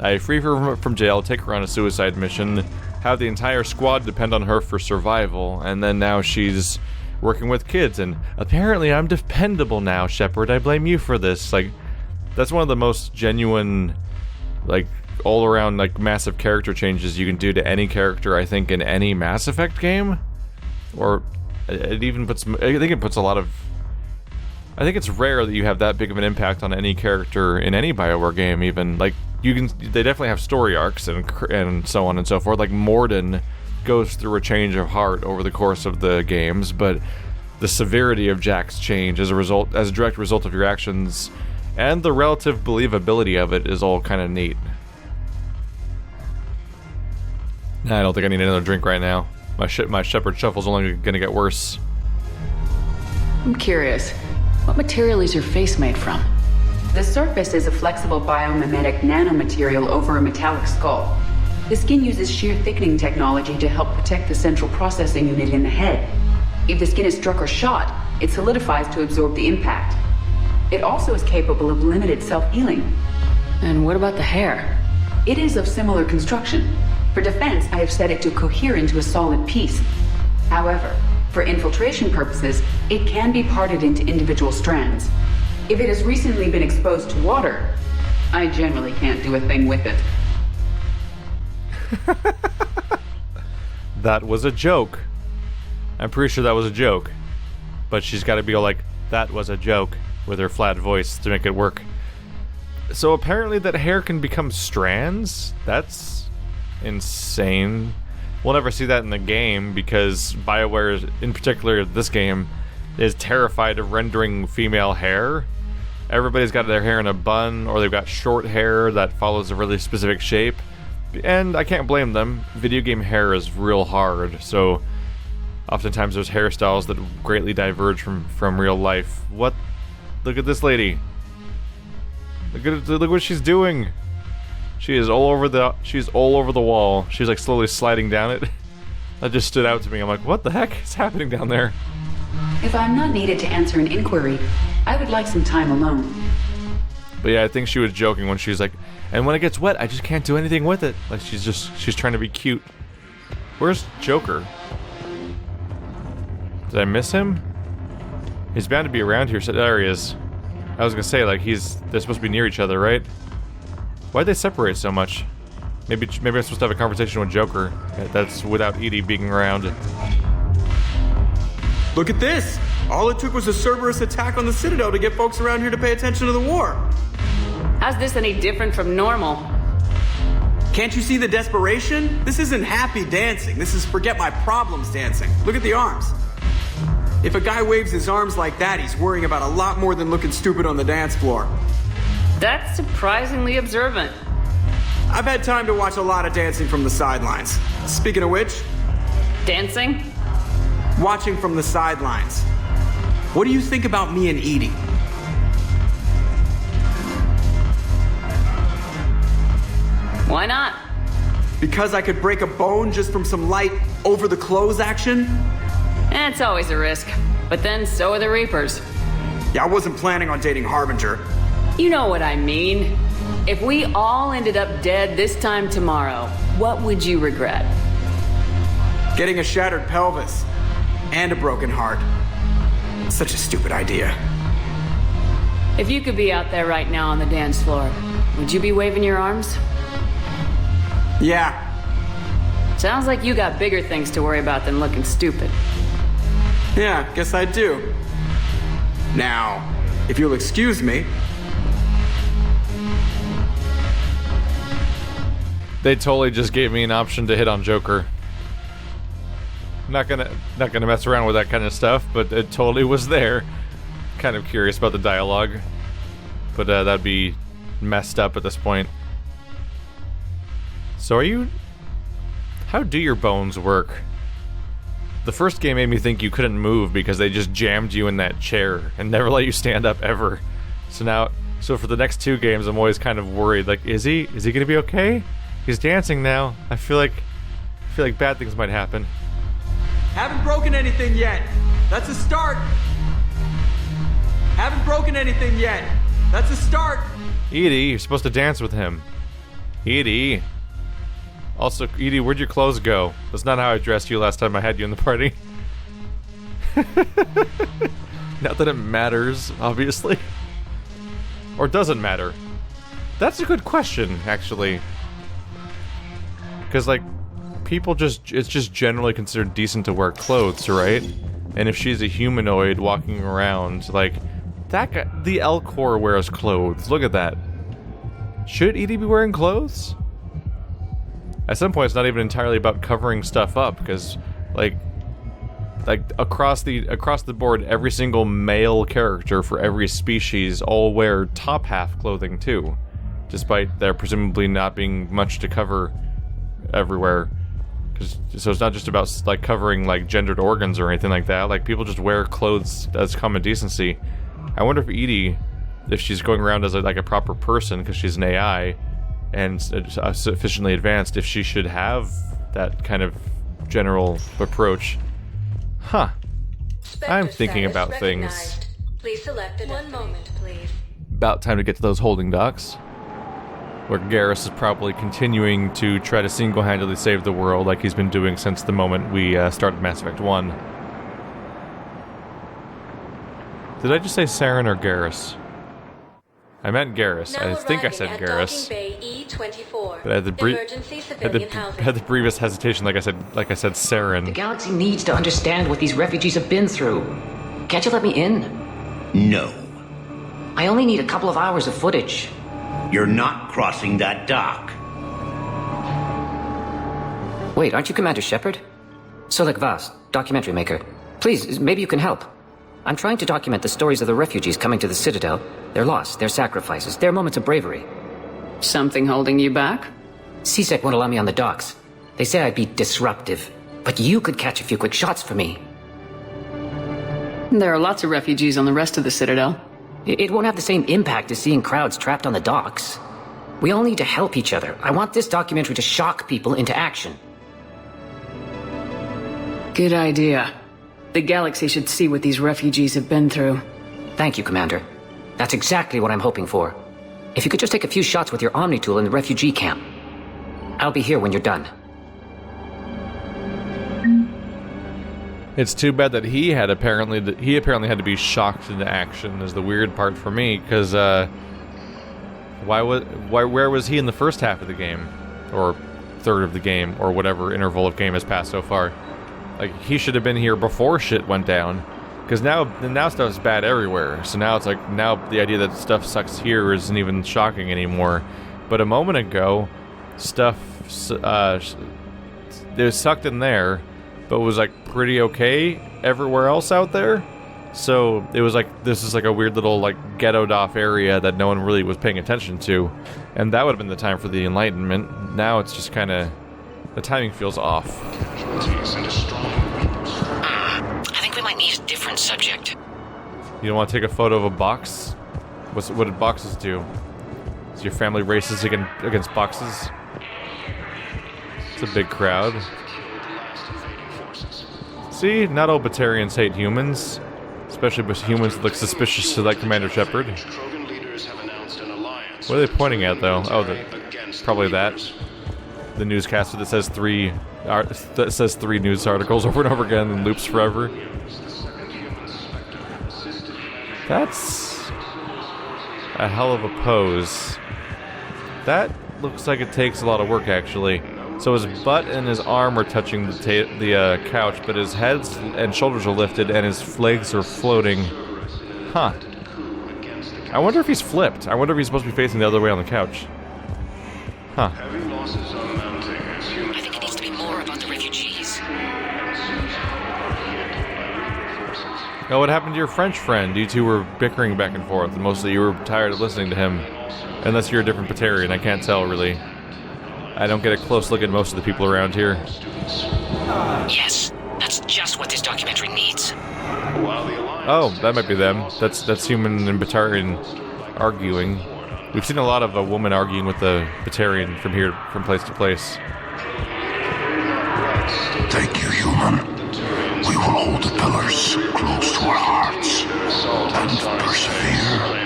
I free her from jail, take her on a suicide mission, have the entire squad depend on her for survival, and then now she's working with kids, and apparently I'm dependable now, Shepard. I blame you for this. Like, that's one of the most genuine, like, all-around, like, massive character changes you can do to any character, I think, in any Mass Effect game. Or it even puts, I think it puts a lot of, I think it's rare that you have that big of an impact on any character in any BioWare game, even. Like, you can, they definitely have story arcs and so on and so forth. Like, Morden goes through a change of heart over the course of the games, but the severity of Jack's change as a direct result of your actions and the relative believability of it is all kind of neat. I don't think I need another drink right now. My Shepard shuffle's only gonna get worse. I'm curious. What material is your face made from? The surface is a flexible biomimetic nanomaterial over a metallic skull. The skin uses shear thickening technology to help protect the central processing unit in the head. If the skin is struck or shot, it solidifies to absorb the impact. It also is capable of limited self-healing. And what about the hair? It is of similar construction. For defense, I have set it to cohere into a solid piece. However, for infiltration purposes, it can be parted into individual strands. If it has recently been exposed to water, I generally can't do a thing with it. That was a joke. I'm pretty sure that was a joke. But she's got to be all like, that was a joke, with her flat voice to make it work. So apparently that hair can become strands? That's insane. We'll never see that in the game because BioWare, in particular this game, is terrified of rendering female hair. Everybody's got their hair in a bun, or they've got short hair that follows a really specific shape. And I can't blame them. Video game hair is real hard, so oftentimes there's hairstyles that greatly diverge from real life. What? Look at this lady. Look what she's doing. She is all over the wall. She's like slowly sliding down it. That just stood out to me. I'm like, what the heck is happening down there? If I'm not needed to answer an inquiry, I would like some time alone. But yeah, I think she was joking when she was like, and when it gets wet, I just can't do anything with it. Like she's trying to be cute. Where's Joker? Did I miss him? He's bound to be around here. So there he is. I was gonna say, like, they're supposed to be near each other, right? Why'd they separate so much? Maybe I'm supposed to have a conversation with Joker. That's without Edie being around. Look at this! All it took was a Cerberus attack on the Citadel to get folks around here to pay attention to the war. How's this any different from normal? Can't you see the desperation? This isn't happy dancing. This is forget my problems dancing. Look at the arms. If a guy waves his arms like that, he's worrying about a lot more than looking stupid on the dance floor. That's surprisingly observant. I've had time to watch a lot of dancing from the sidelines. Speaking of which... Dancing? Watching from the sidelines. What do you think about me and Edie? Why not? Because I could break a bone just from some light over-the-clothes action? It's always a risk. But then so are the Reapers. Yeah, I wasn't planning on dating Harbinger. You know what I mean. If we all ended up dead this time tomorrow, what would you regret? Getting a shattered pelvis and a broken heart. Such a stupid idea. If you could be out there right now on the dance floor, would you be waving your arms? Yeah. Sounds like you got bigger things to worry about than looking stupid. Yeah, guess I do. Now, if you'll excuse me. They totally just gave me an option to hit on Joker. Not gonna mess around with that kind of stuff, but it totally was there. Kind of curious about the dialogue, but that'd be messed up at this point. So how do your bones work? The first game made me think you couldn't move because they just jammed you in that chair and never let you stand up ever. So for the next 2 games, I'm always kind of worried. Like, is he gonna be okay? He's dancing now. I feel like bad things might happen. Haven't broken anything yet. That's a start. Haven't broken anything yet. That's a start. Edie, you're supposed to dance with him. Edie. Also, Edie, where'd your clothes go? That's not how I dressed you last time I had you in the party. Not that it matters, obviously. Or doesn't matter. That's a good question, actually. Because, like, it's just generally considered decent to wear clothes, right? And if she's a humanoid walking around, like, that guy, the L-Core wears clothes. Look at that. Should Edie be wearing clothes? At some point, it's not even entirely about covering stuff up, because, like across the board, every single male character for every species all wear top half clothing too, despite there presumably not being much to cover everywhere. So it's not just about like covering like gendered organs or anything like that. Like, people just wear clothes as common decency. I wonder if Edie, if she's going around as a proper person because she's an AI and sufficiently advanced, if she should have that kind of general approach. Huh. I'm thinking about things. Please select a one moment, please. About time to get to those holding docks, where Garrus is probably continuing to try to single-handedly save the world like he's been doing since the moment we started Mass Effect 1. Did I just say Saren or Garrus? I meant Garrus. I think I said Garrus. But I had the briefest hesitation, like I said Saren. The galaxy needs to understand what these refugees have been through. Can't you let me in? No. I only need a couple of hours of footage. You're not crossing that dock. Wait, aren't you Commander Shepard? Solek Vast, documentary maker. Please, maybe you can help. I'm trying to document the stories of the refugees coming to the Citadel. Their loss, their sacrifices, their moments of bravery. Something holding you back? CSEC won't allow me on the docks. They say I'd be disruptive. But you could catch a few quick shots for me. There are lots of refugees on the rest of the Citadel. It won't have the same impact as seeing crowds trapped on the docks. We all need to help each other. I want this documentary to shock people into action. Good idea. The galaxy should see what these refugees have been through. Thank you, Commander. That's exactly what I'm hoping for. If you could just take a few shots with your Omni tool in the refugee camp. I'll be here when you're done. It's too bad that he apparently had to be shocked into action, is the weird part for me, because where was he in the first half of the game, or third of the game, or whatever interval of game has passed so far? Like, he should have been here before shit went down, because now stuff's bad everywhere. So now it's like, now the idea that stuff sucks here isn't even shocking anymore. But a moment ago, stuff it was sucked in there, but was like pretty okay everywhere else out there. So it was like, this is like a weird little like ghettoed off area that no one really was paying attention to, and that would have been the time for the Enlightenment. Now it's just kind of, the timing feels off. I think we might need a different subject. You don't want to take a photo of a box? What did boxes do? Is your family racist against boxes? It's a big crowd. See, not all Batarians hate humans, especially humans that look suspiciously like Commander Shepard. What are they pointing at, though? Oh, probably that. The newscaster that says three news articles over and over again and loops forever. That's a hell of a pose. That looks like it takes a lot of work, actually. So his butt and his arm are touching the couch, but his head and shoulders are lifted and his legs are floating. Huh. I wonder if he's flipped. I wonder if he's supposed to be facing the other way on the couch. Huh. I think it needs to be more about the refugees. Oh, what happened to your French friend? You two were bickering back and forth, and mostly you were tired of listening to him. Unless you're a different Batarian, I can't tell, really. I don't get a close look at most of the people around here. Yes, that's just what this documentary needs. Oh, that might be them. That's human and Batarian arguing. We've seen a lot of a woman arguing with the Batarian from place to place. Thank you, human. We will hold the pillars close to our hearts and persevere.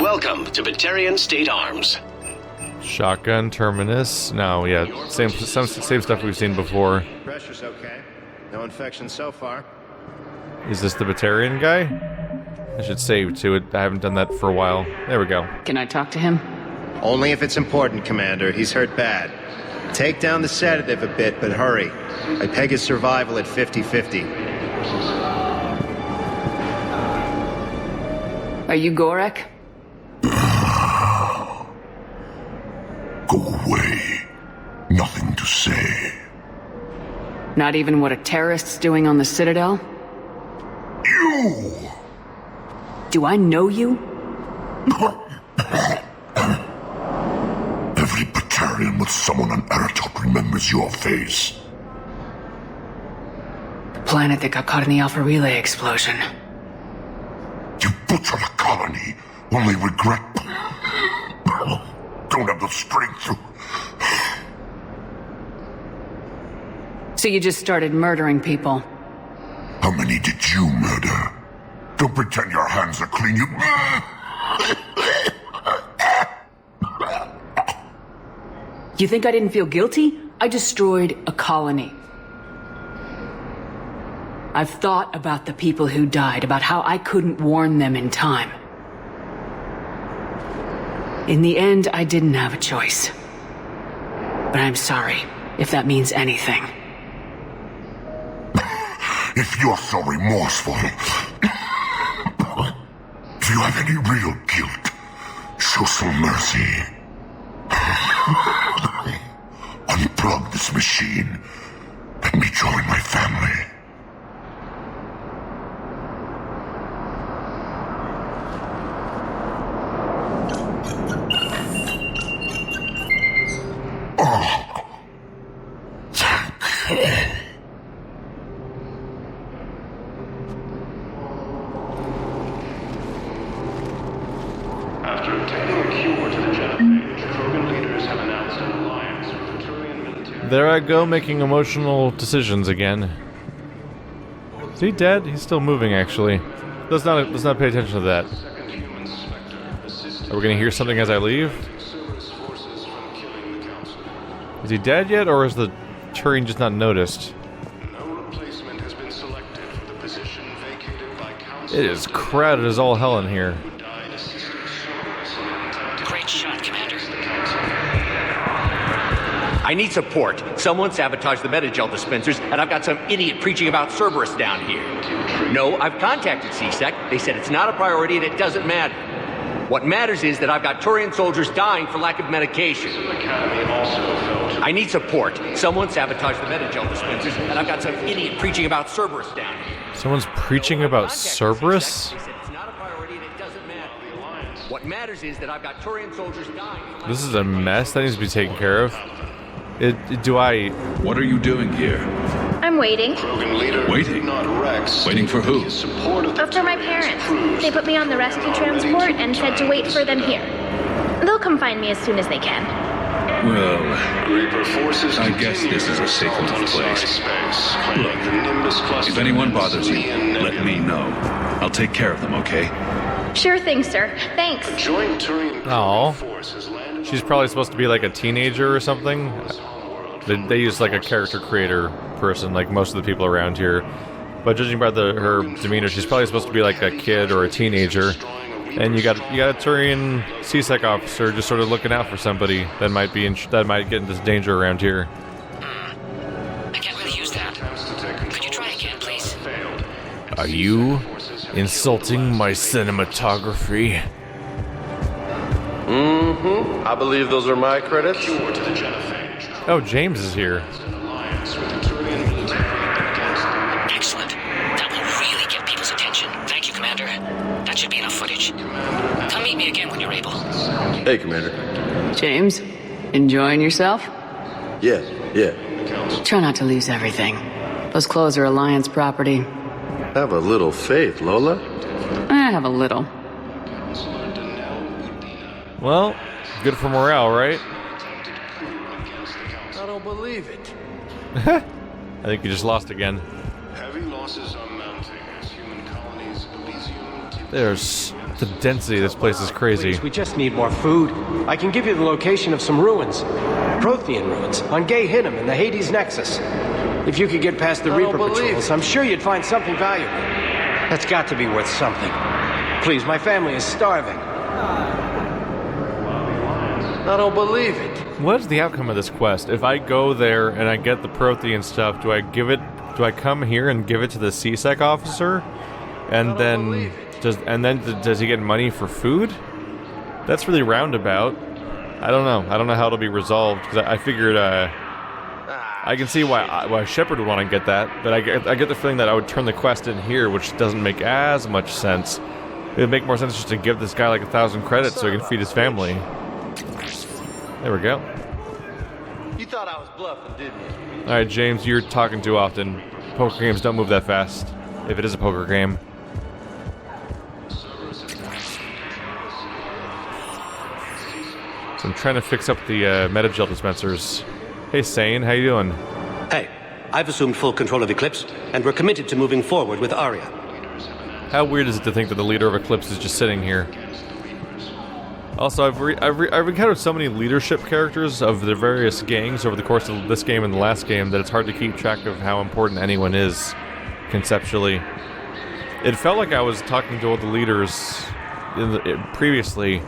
Welcome to Batarian State Arms. Shotgun, Terminus. No, yeah, same stuff we've seen before. Pressure's okay. No infection so far. Is this the Batarian guy? I should save to it. I haven't done that for a while. There we go. Can I talk to him? Only if it's important, Commander. He's hurt bad. Take down the sedative a bit, but hurry. I peg his survival at 50-50. Are you Gorek? Go away. Nothing to say. Not even what a terrorist's doing on the Citadel? You! Do I know you? Every Batarian with someone on Earth remembers your face. The planet that got caught in the Alpha Relay explosion. You butchered a colony, only regret... Don't have the strength to... So you just started murdering people? How many did you murder? Don't pretend your hands are clean, you... You think I didn't feel guilty? I destroyed a colony. I've thought about the people who died, about how I couldn't warn them in time. In the end, I didn't have a choice. But I'm sorry, if that means anything. If you're so remorseful... If you have any real guilt, show some mercy. Unplug this machine. Let me join my family. Oh. Thank you. After obtaining a cure to the Jenna phage, Krogan leaders have announced an alliance with the Turian military. There I go, making emotional decisions again. Is he dead? He's still moving, actually. Let's not pay attention to that. Are we gonna hear something as I leave? Is he dead yet, or is the Turian just not noticed? No replacement has been selected for the position vacated by council. It is crowded as all hell in here. Great shot, Commander. I need support. Someone sabotaged the Metagel dispensers, and I've got some idiot preaching about Cerberus down here. No, I've contacted CSEC. They said it's not a priority and it doesn't matter. What matters is that I've got Turian soldiers dying for lack of medication. I need support. Someone sabotaged the Metagel dispensers, and I've got some idiot preaching about Cerberus down here. Someone's preaching about Cerberus? What matters is that I've got Turian soldiers dying. This is a mess that needs to be taken care of. What are you doing here? I'm waiting. Waiting? Waiting for who? For my parents. They put me on the rescue transport and said to wait for them here. They'll come find me as soon as they can. Well, I guess this is a safe enough place. Look, if anyone bothers you, let me know. I'll take care of them, okay? Sure thing, sir. Thanks. A joint Turian Aw. force has landed. She's probably supposed to be like a teenager or something. They use like a character creator person, like most of the people around here. But judging by her demeanor, she's probably supposed to be like a kid or a teenager. And you got a Turian CSEC officer just sort of looking out for somebody that might get into danger around here. I can't really use that. Could you try again, please? Are you insulting my cinematography? Mm-hmm. I believe those are my credits. Oh, James is here. Excellent. That will really get people's attention. Thank you, Commander. That should be enough footage. Come meet me again when you're able. Hey, Commander. James, enjoying yourself? Yeah. Try not to lose everything. Those clothes are Alliance property. Have a little faith, Lola. I have a little. Well, good for morale, right? I don't believe it. I think you just lost again. Heavy losses are mounting as human colonies Elysium. There's the density of this place is crazy. Please, we just need more food. I can give you the location of some ruins. Prothean ruins on Gay Hinnom in the Hades Nexus. If you could get past the Reaper patrols, I'm sure you'd find something valuable. That's got to be worth something. Please, my family is starving. I don't believe it. What is the outcome of this quest? If I go there and I get the Prothean stuff, do I come here and give it to the CSEC officer? And then does he get money for food? That's really roundabout. I don't know. I don't know how it'll be resolved, because I figured I can see why Shepard would want to get that, but I get the feeling that I would turn the quest in here, which doesn't make as much sense. It would make more sense just to give this guy like 1,000 credits so he can feed his family. There we go. You thought I was bluffing, didn't you? Alright, James, you're talking too often. Poker games don't move that fast, if it is a poker game. So I'm trying to fix up the metagel dispensers. Hey, Sane, how you doing? Hey, I've assumed full control of Eclipse, and we're committed to moving forward with Aria. How weird is it to think that the leader of Eclipse is just sitting here? Also, I've encountered so many leadership characters of the various gangs over the course of this game and the last game that it's hard to keep track of how important anyone is, conceptually. It felt like I was talking to all the leaders previously,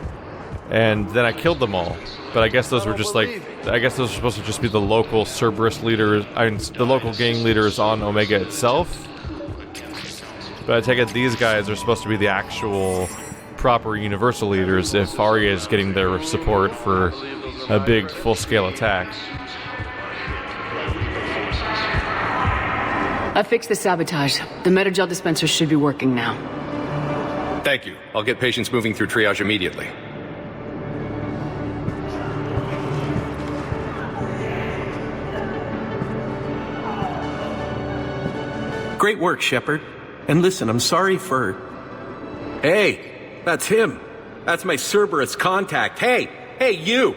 and then I killed them all. But I guess those were just like... I guess those were supposed to just be the local Cerberus leaders... the local gang leaders on Omega itself. But I take it these guys are supposed to be the actual... proper universal leaders if Aria is getting their support for a big full-scale attack. I fixed the sabotage. The metagel dispenser should be working now. Thank you. I'll get patients moving through triage immediately. Great work, Shepard. And listen, I'm sorry for... Hey! That's him. That's my Cerberus contact. Hey, you!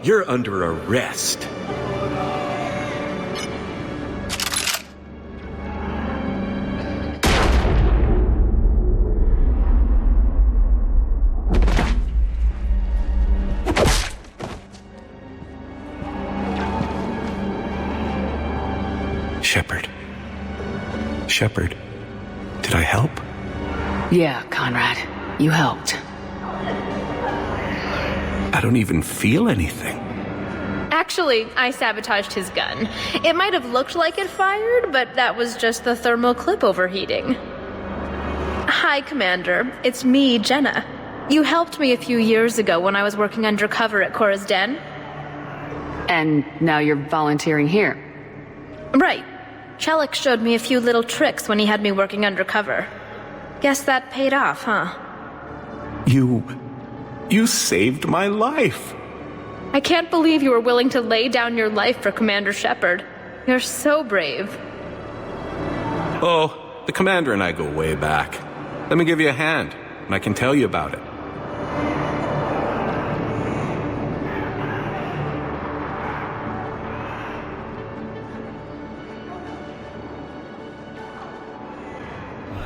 You're under arrest. Shepard, did I help? Yeah, Conrad. You helped. I don't even feel anything. Actually, I sabotaged his gun. It might have looked like it fired, but that was just the thermal clip overheating. Hi, Commander. It's me, Jenna. You helped me a few years ago when I was working undercover at Cora's Den. And now you're volunteering here. Right. Shellick showed me a few little tricks when he had me working undercover. Guess that paid off, huh? You saved my life. I can't believe you were willing to lay down your life for Commander Shepard. You're so brave. Oh, the Commander and I go way back. Let me give you a hand, and I can tell you about it.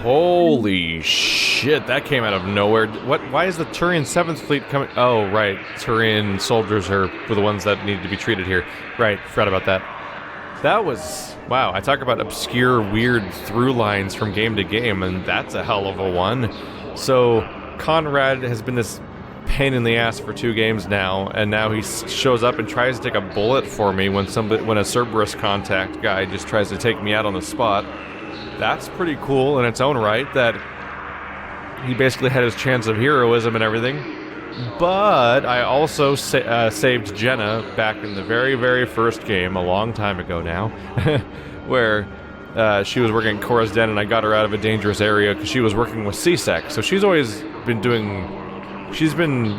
Holy shit. shit, that came out of nowhere. What? Why is the Turian 7th Fleet coming? Oh, right. Turian soldiers were the ones that needed to be treated here. Right, forgot about that. That was... Wow, I talk about obscure, weird through lines from game to game, and that's a hell of a one. So, Conrad has been this pain in the ass for 2 games now, and now he shows up and tries to take a bullet for me when a Cerberus contact guy just tries to take me out on the spot. That's pretty cool in its own right, that he basically had his chance of heroism and everything. But I also saved Jenna back in the very, very first game, a long time ago now, where she was working at Cora's Den, and I got her out of a dangerous area because she was working with CSEC. So she's always been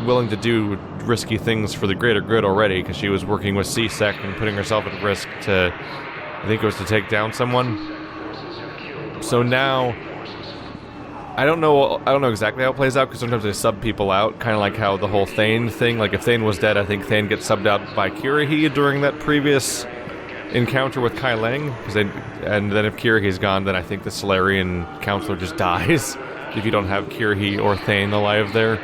willing to do risky things for the greater good already, because she was working with CSEC and putting herself at risk to, I think it was to take down someone. So now, I don't know exactly how it plays out, because sometimes they sub people out, kind of like how the whole Thane thing, like if Thane was dead, I think Thane gets subbed out by Kirahi during that previous encounter with Kai Lang, and then if Kirahi's gone, then I think the Solarian Counselor just dies, if you don't have Kirahi or Thane alive there.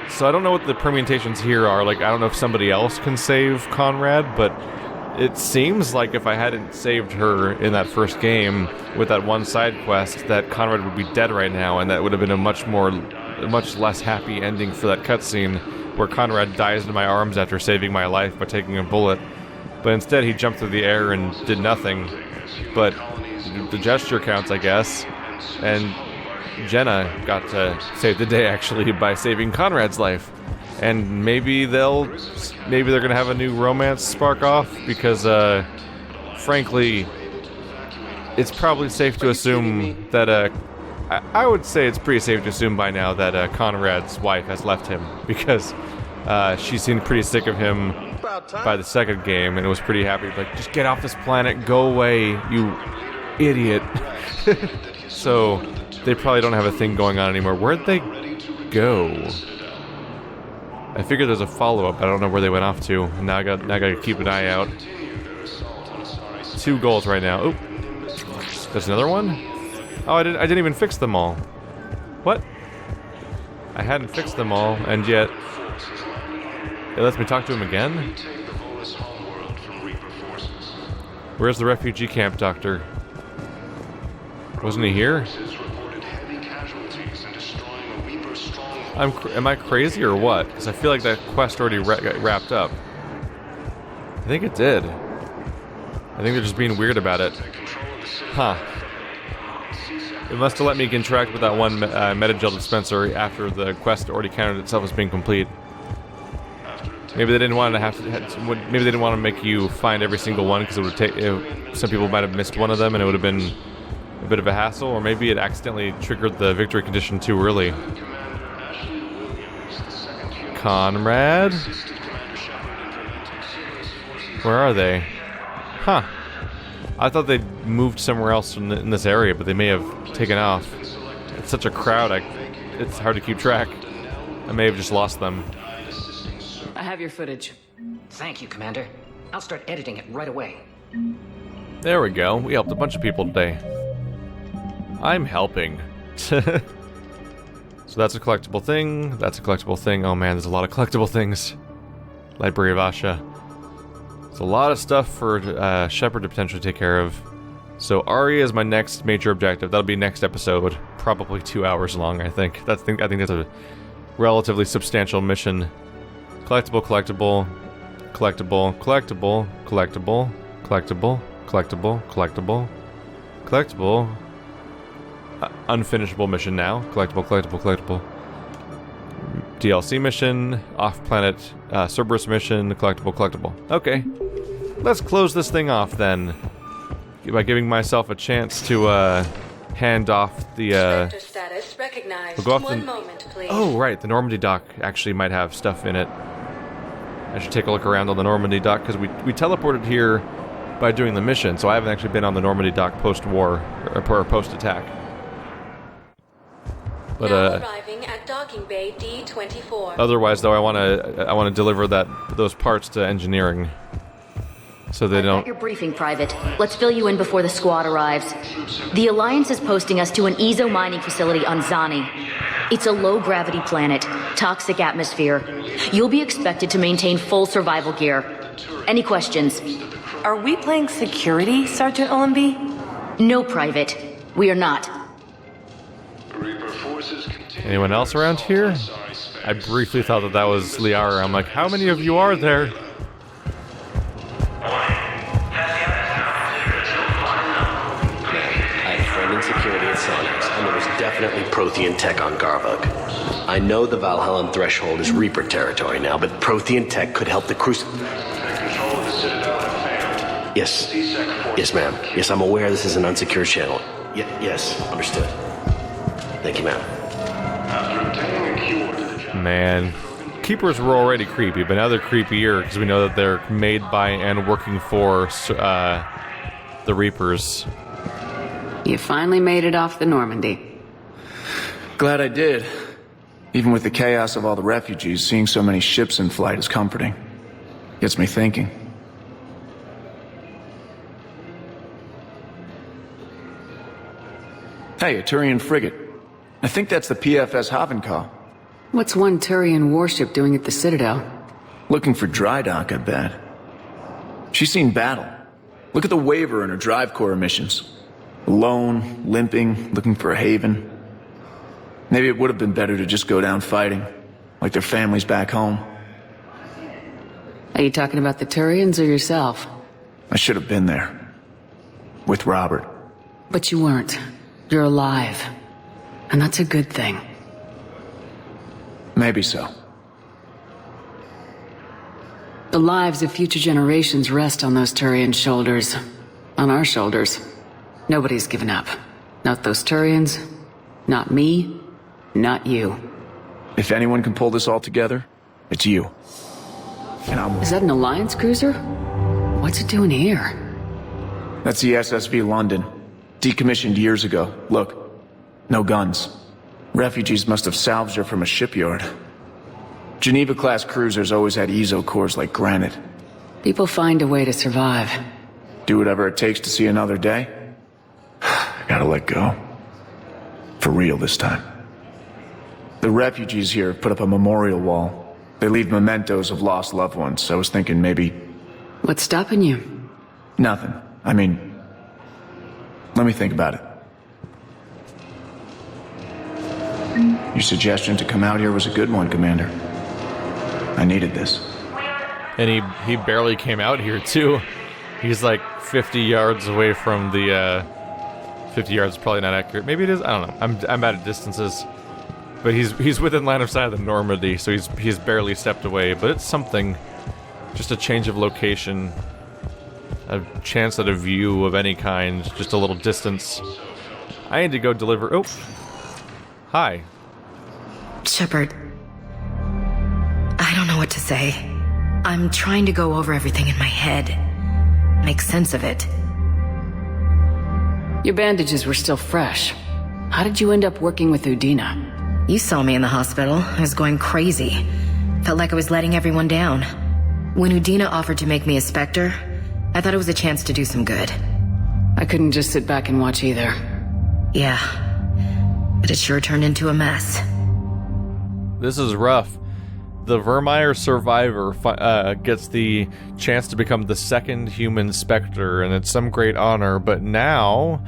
So I don't know what the permutations here are, like I don't know if somebody else can save Conrad, but it seems like if I hadn't saved her in that first game with that one side quest, that Conrad would be dead right now, and that would have been a much less happy ending for that cutscene, where Conrad dies in my arms after saving my life by taking a bullet. But instead he jumped through the air and did nothing. But the gesture counts, I guess. And Jenna got to save the day, actually, by saving Conrad's life. And maybe they're gonna have a new romance spark off, because frankly, it's probably safe to assume that I would say it's pretty safe to assume by now that Conrad's wife has left him, because she seemed pretty sick of him by the second game, and was pretty happy, like, just get off this planet, go away, you idiot. So they probably don't have a thing going on anymore. Where'd they go? I figured there's a follow-up, I don't know where they went off to. And now I gotta keep an eye out. 2 goals right now. Oop. There's another one? Oh, I didn't even fix them all. What? I hadn't fixed them all, and yet it lets me talk to him again? Where's the refugee camp, Doctor? Wasn't he here? Am I crazy or what? Because I feel like that quest already got wrapped up. I think it did. I think they're just being weird about it. Huh. It must have let me interact with that one metagel dispenser after the quest already counted itself as being complete. Maybe they didn't want to make you find every single one, because it would take. Some people might have missed one of them, and it would have been a bit of a hassle. Or maybe it accidentally triggered the victory condition too early. Conrad? Where are they? Huh. I thought they'd moved somewhere else in this area, but they may have taken off. It's such a crowd, it's hard to keep track. I may have just lost them. I have your footage. Thank you, Commander. I'll start editing it right away. There we go. We helped a bunch of people today. I'm helping. So that's a collectible thing. That's a collectible thing. Oh man, there's a lot of collectible things. Library of Asha. There's a lot of stuff for Shepard to potentially take care of. So Aria is my next major objective. That'll be next episode. Probably 2 hours long, I think. I think that's a relatively substantial mission. Collectible, collectible, collectible, collectible, collectible, collectible, collectible, collectible, collectible. Unfinishable mission now. Collectible, collectible, collectible. DLC mission, off-planet Cerberus mission, collectible, collectible. Okay. Let's close this thing off then. By giving myself a chance to hand off the Spectre status recognized. We'll go off One moment, please. Oh, right, the Normandy dock actually might have stuff in it. I should take a look around on the Normandy dock, because we teleported here by doing the mission, so I haven't actually been on the Normandy dock post-war, or post-attack. But now arriving at docking bay D24. Otherwise, though, I want to deliver those parts to engineering. so they don't... Your briefing, Private. Let's fill you in before the squad arrives. The Alliance is posting us to an Ezo mining facility on Zani. It's a low-gravity planet, toxic atmosphere. You'll be expected to maintain full survival gear. Any questions? Are we playing security, Sergeant Ullenby? No, Private. We are not. Anyone else around here? I briefly thought that was Liara. I'm like, how many of you are there? I had a friend in security at Sonics, and there was definitely Prothean tech on Garvug. I know the Valhallan threshold is Reaper territory now, but Prothean tech could help the Yes. Yes, ma'am. Yes, I'm aware this is an unsecured channel. Yes, understood. Thank you, ma'am. Man. Keepers were already creepy, but now they're creepier because we know that they're made by and working for the Reapers. You finally made it off the Normandy. Glad I did. Even with the chaos of all the refugees, seeing so many ships in flight is comforting. Gets me thinking. Hey, a Turian frigate. I think that's the PFS Havenka. What's one Turian warship doing at the Citadel? Looking for dry dock, I bet. She's seen battle. Look at the waiver in her drive core emissions. Alone, limping, looking for a haven. Maybe it would have been better to just go down fighting, like their families back home. Are you talking about the Turians or yourself? I should have been there. With Robert. But you weren't. You're alive. And that's a good thing. Maybe so. The lives of future generations rest on those Turian shoulders. On our shoulders. Nobody's given up. Not those Turians. Not me. Not you. If anyone can pull this all together, it's you. And Is that an Alliance cruiser? What's it doing here? That's the SSV London. Decommissioned years ago. Look. No guns. Refugees must have salvaged her from a shipyard. Geneva-class cruisers always had Ezo cores like granite. People find a way to survive. Do whatever it takes to see another day. Gotta let go. For real this time. The refugees here have put up a memorial wall. They leave mementos of lost loved ones, so I was thinking maybe... What's stopping you? Nothing. I mean... Let me think about it. Your suggestion to come out here was a good one, Commander. I needed this. And he barely came out here, too. He's like 50 yards away from the... 50 yards is probably not accurate. Maybe it is. I don't know. I'm bad at distances. But he's within line of sight of the Normandy, so he's barely stepped away. But it's something. Just a change of location. A chance at a view of any kind. Just a little distance. I need to go deliver... Oh. Hi. Shepard. I don't know what to say. I'm trying to go over everything in my head. Make sense of it. Your bandages were still fresh. How did you end up working with Udina? You saw me in the hospital. I was going crazy. Felt like I was letting everyone down. When Udina offered to make me a Spectre, I thought it was a chance to do some good. I couldn't just sit back and watch either. Yeah. But it sure turned into a mess. This is rough. The Vermeer survivor gets the chance to become the second human Spectre, and it's some great honor, but now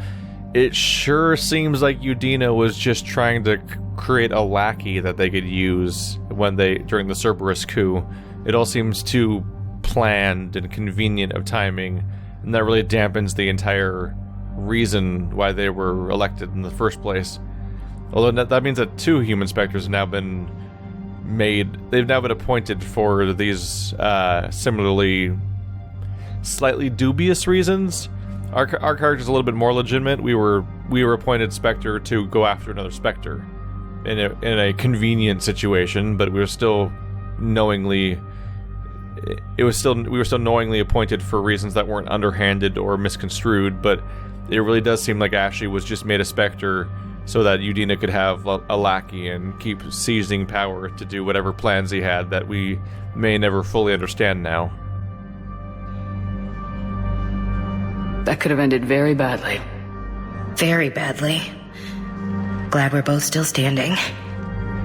it sure seems like Udina was just trying to create a lackey that they could use during the Cerberus coup. It all seems too planned and convenient of timing, and that really dampens the entire reason why they were elected in the first place. Although that means that 2 human Spectres have now been they've now been appointed for these similarly slightly dubious reasons. Our character's a little bit more legitimate. We were appointed Spectre to go after another Spectre in a convenient situation, but we were still knowingly appointed for reasons that weren't underhanded or misconstrued. But it really does seem like Ashley was just made a Spectre so that Udina could have a lackey and keep seizing power to do whatever plans he had that we may never fully understand now. That could have ended very badly. Very badly. Glad we're both still standing.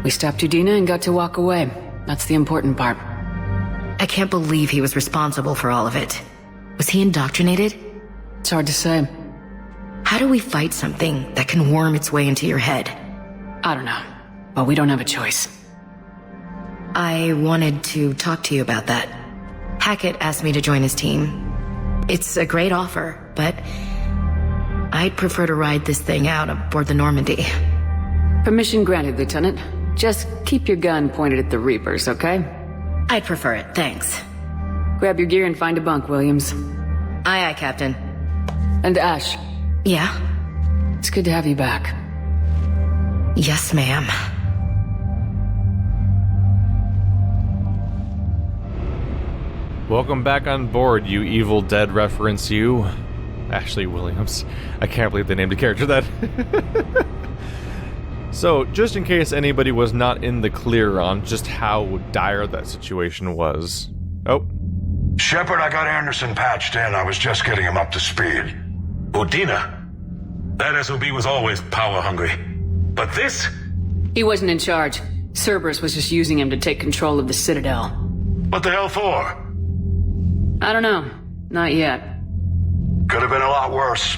We stopped Udina and got to walk away. That's the important part. I can't believe he was responsible for all of it. Was he indoctrinated? It's hard to say. How do we fight something that can worm its way into your head? I don't know. But we don't have a choice. I wanted to talk to you about that. Hackett asked me to join his team. It's a great offer, but I'd prefer to ride this thing out aboard the Normandy. Permission granted, Lieutenant. Just keep your gun pointed at the Reapers, okay? I'd prefer it, thanks. Grab your gear and find a bunk, Williams. Aye, aye, Captain. And Ash. Yeah? It's good to have you back. Yes, ma'am. Welcome back on board, you Evil Dead reference, you. Ashley Williams. I can't believe they named a character that. So, just in case anybody was not in the clear on just how dire that situation was. Oh. Shepard, I got Anderson patched in. I was just getting him up to speed. Udina? That SOB was always power-hungry. But this? He wasn't in charge. Cerberus was just using him to take control of the Citadel. What the hell for? I don't know. Not yet. Could have been a lot worse.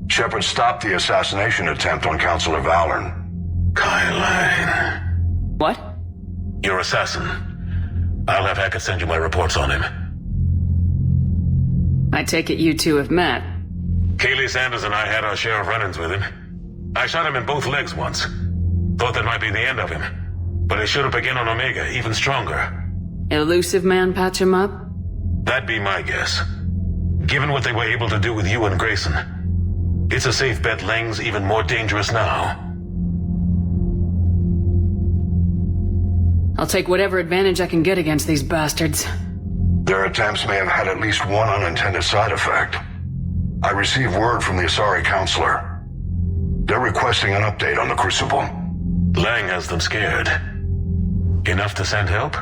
Shepard stopped the assassination attempt on Counselor Valorn. Kylan. What? Your assassin. I'll have Hackett send you my reports on him. I take it you two have met. Kaylee Sanders and I had our share of run-ins with him. I shot him in both legs once. Thought that might be the end of him. But he showed up again on Omega, even stronger. Elusive man patch him up? That'd be my guess. Given what they were able to do with you and Grayson. It's a safe bet Lang's even more dangerous now. I'll take whatever advantage I can get against these bastards. Their attempts may have had at least one unintended side effect. I received word from the Asari Counselor. They're requesting an update on the Crucible. Lang has them scared. Enough to send help?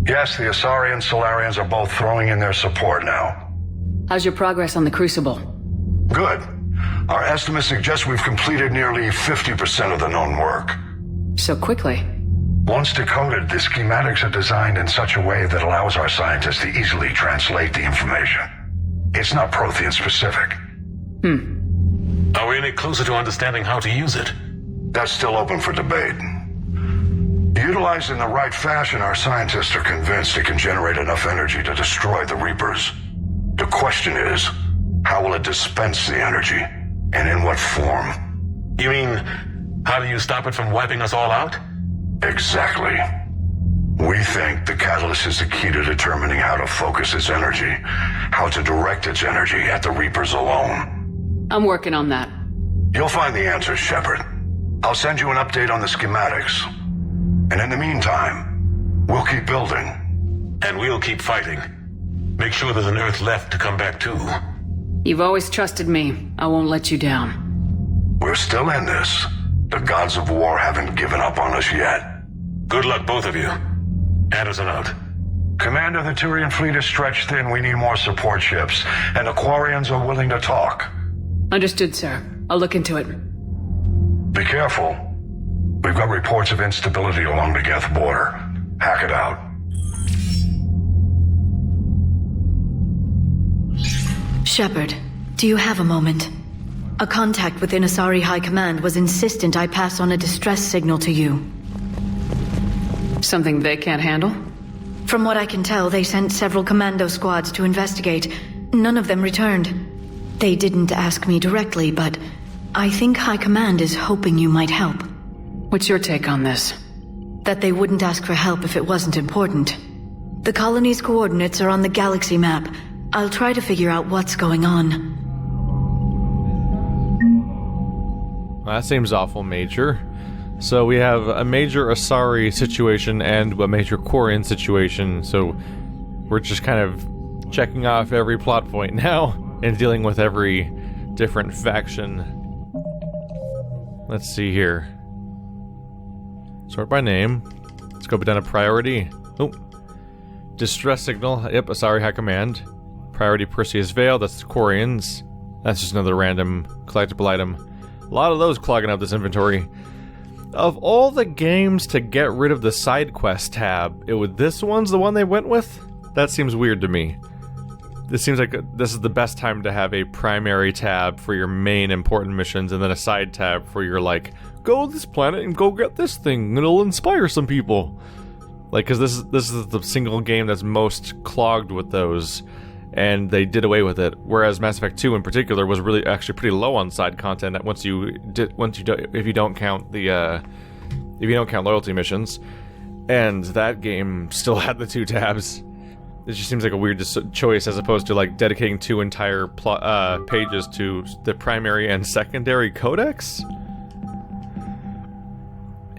Yes, the Asari and Solarians are both throwing in their support now. How's your progress on the Crucible? Good. Our estimates suggest we've completed nearly 50% of the known work. So quickly? Once decoded, the schematics are designed in such a way that allows our scientists to easily translate the information. It's not Prothean specific. Are we any closer to understanding how to use it? That's still open for debate. Utilized in the right fashion, our scientists are convinced it can generate enough energy to destroy the Reapers. The question is, how will it dispense the energy? And in what form? You mean, how do you stop it from wiping us all out? Exactly. We think the catalyst is the key to determining how to focus its energy, how to direct its energy at the Reapers alone. I'm working on that. You'll find the answers, Shepard. I'll send you an update on the schematics. And in the meantime, we'll keep building. And we'll keep fighting. Make sure there's an Earth left to come back to. You've always trusted me. I won't let you down. We're still in this. The gods of war haven't given up on us yet. Good luck, both of you. Anderson out. Commander, the Turian fleet is stretched thin. We need more support ships. And the Quarians are willing to talk. Understood, sir. I'll look into it. Be careful. We've got reports of instability along the Geth border. Hack it out. Shepard, do you have a moment? A contact within Asari High Command was insistent I pass on a distress signal to you. Something they can't handle? From what I can tell, they sent several commando squads to investigate. None of them returned. They didn't ask me directly, but I think High Command is hoping you might help. What's your take on this? That they wouldn't ask for help if it wasn't important. The colony's coordinates are on the galaxy map. I'll try to figure out what's going on. Well, that seems awful, Major. So we have a major Asari situation and a major Quarian situation, so we're just kind of checking off every plot point now and dealing with every different faction. Let's see here. Sort by name. Scope it down to priority. Oh. Distress signal. Yep, Asari High Command. Priority Perseus Veil, that's the Quarians. That's just another random collectible item. A lot of those clogging up this inventory. Of all the games to get rid of the side quest tab, this one's the one they went with? That seems weird to me. This seems like this is the best time to have a primary tab for your main important missions and then a side tab for your, like, go to this planet and go get this thing, it'll inspire some people. Like, because this is the single game that's most clogged with those, and they did away with it. Whereas Mass Effect 2 in particular was really actually pretty low on side content. If you don't count loyalty missions, and that game still had the 2 tabs. It just seems like a weird choice as opposed to like dedicating 2 entire pages to the primary and secondary codex.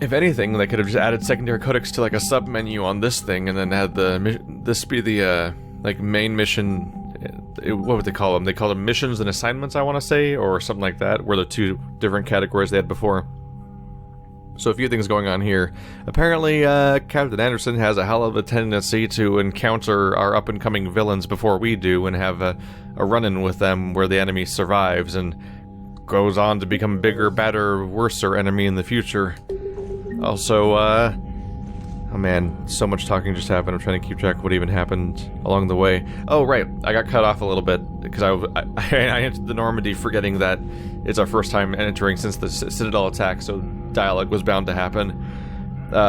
If anything, they could have just added secondary codex to like a sub menu on this thing, and then had this be the like main mission. What would they call them? They call them missions and assignments, I want to say, or something like that. Were the 2 different categories they had before. So a few things going on here. Apparently, Captain Anderson has a hell of a tendency to encounter our up-and-coming villains before we do, and have a run-in with them where the enemy survives and goes on to become bigger, badder, worser enemy in the future. Also, oh man, so much talking just happened. I'm trying to keep track of what even happened along the way. Oh, right, I got cut off a little bit because I entered the Normandy forgetting that it's our first time entering since the Citadel attack, so dialogue was bound to happen.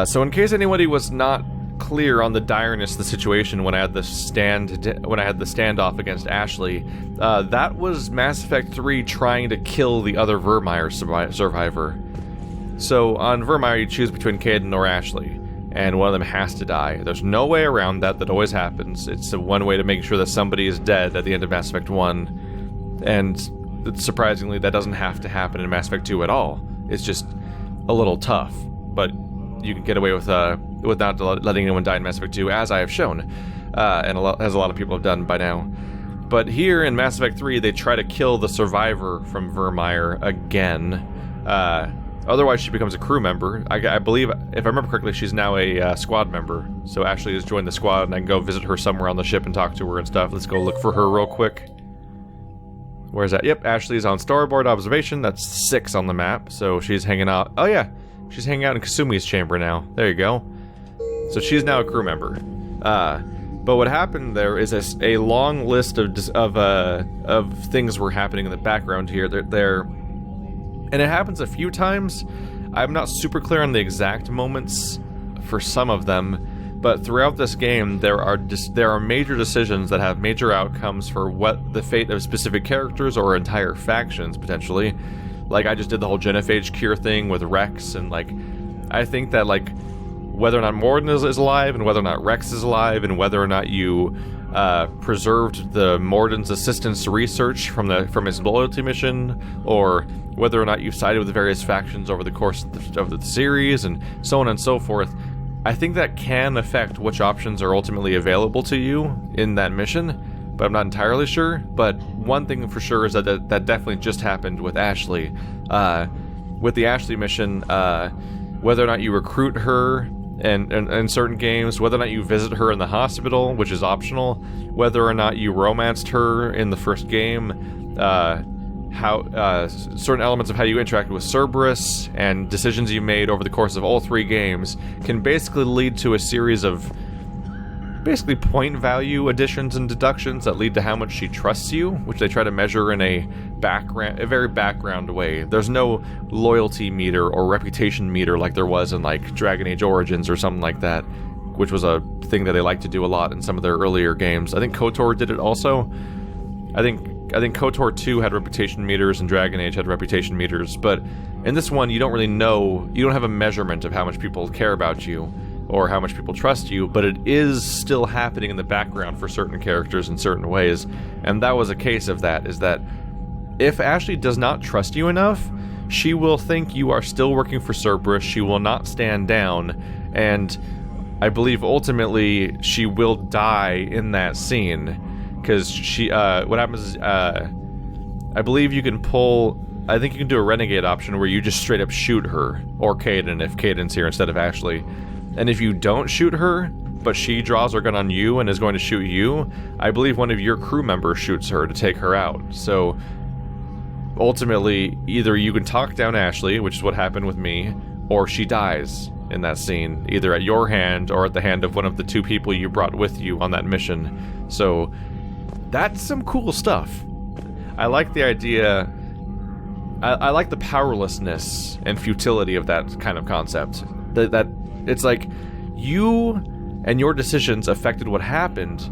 So in case anybody was not clear on the direness of the situation when I had the standoff against Ashley, that was Mass Effect 3 trying to kill the other Vermeer survivor. So on Vermeer, you choose between Kaidan or Ashley, and one of them has to die. There's no way around that. That always happens. It's the one way to make sure that somebody is dead at the end of Mass Effect 1, and surprisingly, that doesn't have to happen in Mass Effect 2 at all. It's just a little tough, but you can get away with not letting anyone die in Mass Effect 2, as I have shown, and as a lot of people have done by now. But here in Mass Effect 3, they try to kill the survivor from Vermeer again. Otherwise, she becomes a crew member. I believe, if I remember correctly, she's now a squad member. So Ashley has joined the squad, and I can go visit her somewhere on the ship and talk to her and stuff. Let's go look for her real quick. Where's that? Yep, Ashley's on starboard observation. That's 6 on the map. So she's hanging out. Oh yeah, she's hanging out in Kasumi's chamber now. There you go. So she's now a crew member. But what happened there is a long list of things were happening in the background here. And it happens a few times. I'm not super clear on the exact moments for some of them. But throughout this game, there are major decisions that have major outcomes for what the fate of specific characters or entire factions, potentially. Like, I just did the whole genophage cure thing with Rex, and, like, I think that, like, whether or not Morden is alive, and whether or not Rex is alive, and whether or not you preserved the Morden's assistance research from his loyalty mission, or whether or not you sided with the various factions over the course of the series, and so on and so forth, I think that can affect which options are ultimately available to you in that mission, but I'm not entirely sure. But one thing for sure is that definitely just happened with Ashley. With the Ashley mission, whether or not you recruit her in certain games, whether or not you visit her in the hospital, which is optional, whether or not you romanced her in the first game, how certain elements of how you interacted with Cerberus and decisions you made over the course of all 3 games can basically lead to a series of basically point value additions and deductions that lead to how much she trusts you, which they try to measure in a very background way. There's no loyalty meter or reputation meter like there was in like Dragon Age Origins or something like that, which was a thing that they like to do a lot in some of their earlier games. I think KOTOR did it also. I think KOTOR 2 had reputation meters and Dragon Age had reputation meters, but in this one you don't really know, you don't have a measurement of how much people care about you or how much people trust you, but it is still happening in the background for certain characters in certain ways, and that was a case of that, is that if Ashley does not trust you enough, she will think you are still working for Cerberus, she will not stand down, and I believe ultimately she will die in that scene. Because what happens is, I believe you can I think you can do a renegade option where you just straight up shoot her, or Kaidan if Kaidan's here instead of Ashley. And if you don't shoot her, but she draws her gun on you and is going to shoot you, I believe one of your crew members shoots her to take her out. So ultimately, either you can talk down Ashley, which is what happened with me, or she dies in that scene, either at your hand or at the hand of one of the two people you brought with you on that mission. So that's some cool stuff. I like the idea. I like the powerlessness and futility of that kind of concept. That it's like you and your decisions affected what happened,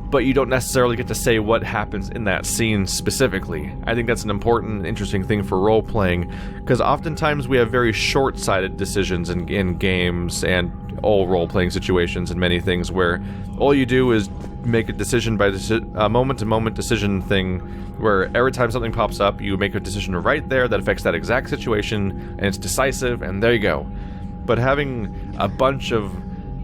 but you don't necessarily get to say what happens in that scene specifically. I think that's an important, interesting thing for role-playing, because oftentimes we have very short-sighted decisions in games and all role-playing situations and many things where all you do is make a decision by a moment-to-moment decision thing, where every time something pops up, you make a decision right there that affects that exact situation, and it's decisive, and there you go. But having a bunch of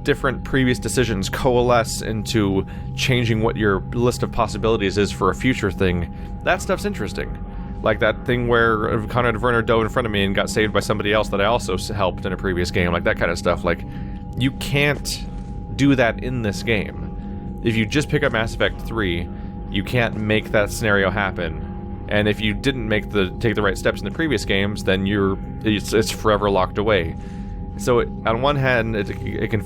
different previous decisions coalesce into changing what your list of possibilities is for a future thing, that stuff's interesting. Like that thing where Conrad and Jenna dove in front of me and got saved by somebody else that I also helped in a previous game, like that kind of stuff. Like, you can't do that in this game. If you just pick up Mass Effect 3, you can't make that scenario happen. And if you didn't take the right steps in the previous games, then it's forever locked away. So on one hand, it can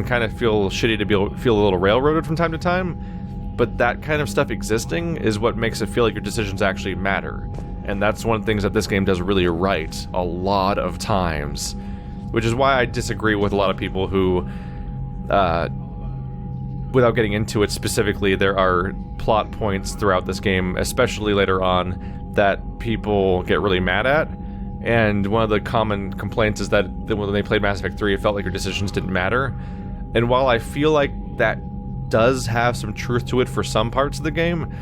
kind of feel shitty to feel a little railroaded from time to time, but that kind of stuff existing is what makes it feel like your decisions actually matter. And that's one of the things that this game does really right a lot of times, which is why I disagree with a lot of people who, without getting into it specifically, there are plot points throughout this game, especially later on, that people get really mad at. And one of the common complaints is that when they played Mass Effect 3, it felt like your decisions didn't matter. And while I feel like that does have some truth to it for some parts of the game,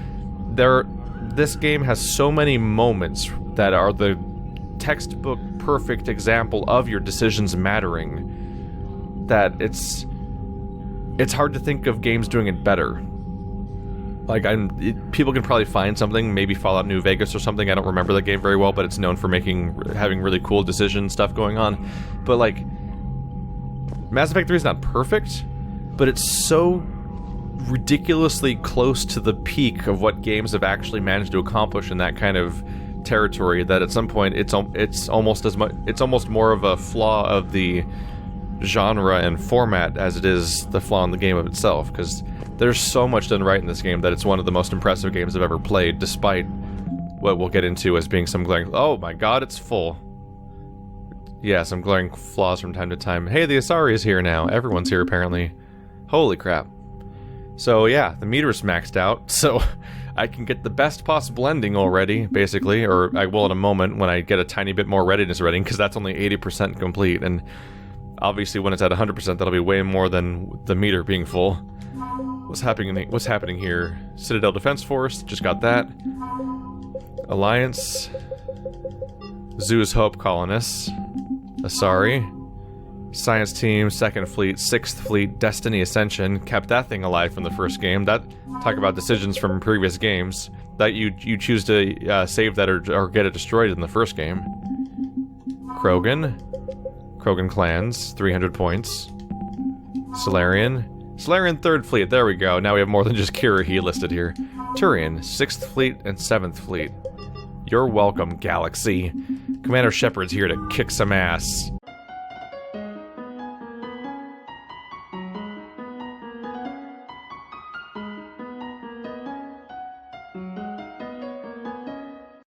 this game has so many moments that are the textbook perfect example of your decisions mattering that it's hard to think of games doing it better. Like, people can probably find something, maybe Fallout New Vegas or something. I don't remember the game very well, but it's known for having really cool decision stuff going on. But, like, Mass Effect 3 is not perfect, but it's so ridiculously close to the peak of what games have actually managed to accomplish in that kind of territory that at some point it's almost more of a flaw of the genre and format as it is the flaw in the game of itself, because there's so much done right in this game that it's one of the most impressive games I've ever played, despite what we'll get into as being some glaring, oh my god, it's full. Yeah, some glaring flaws from time to time. Hey, the Asari is here now. Everyone's here, apparently. Holy crap. So yeah, the meter's maxed out, so I can get the best possible ending already, basically, or I will in a moment when I get a tiny bit more readiness rating, because that's only 80% complete, and obviously when it's at 100%, that'll be way more than the meter being full. What's happening here? Citadel Defense Force, just got that. Alliance. Zoo's Hope Colonists. Asari. Science Team, 2nd Fleet, 6th Fleet, Destiny Ascension. Kept that thing alive from the first game. That, talk about decisions from previous games. That you choose to save that or get it destroyed in the first game. Krogan. Krogan Clans, 300 points. Solarian. Solarian 3rd Fleet, there we go. Now we have more than just Kirahi listed here. Turian, 6th Fleet and 7th Fleet. You're welcome, Galaxy. Commander Shepard's here to kick some ass.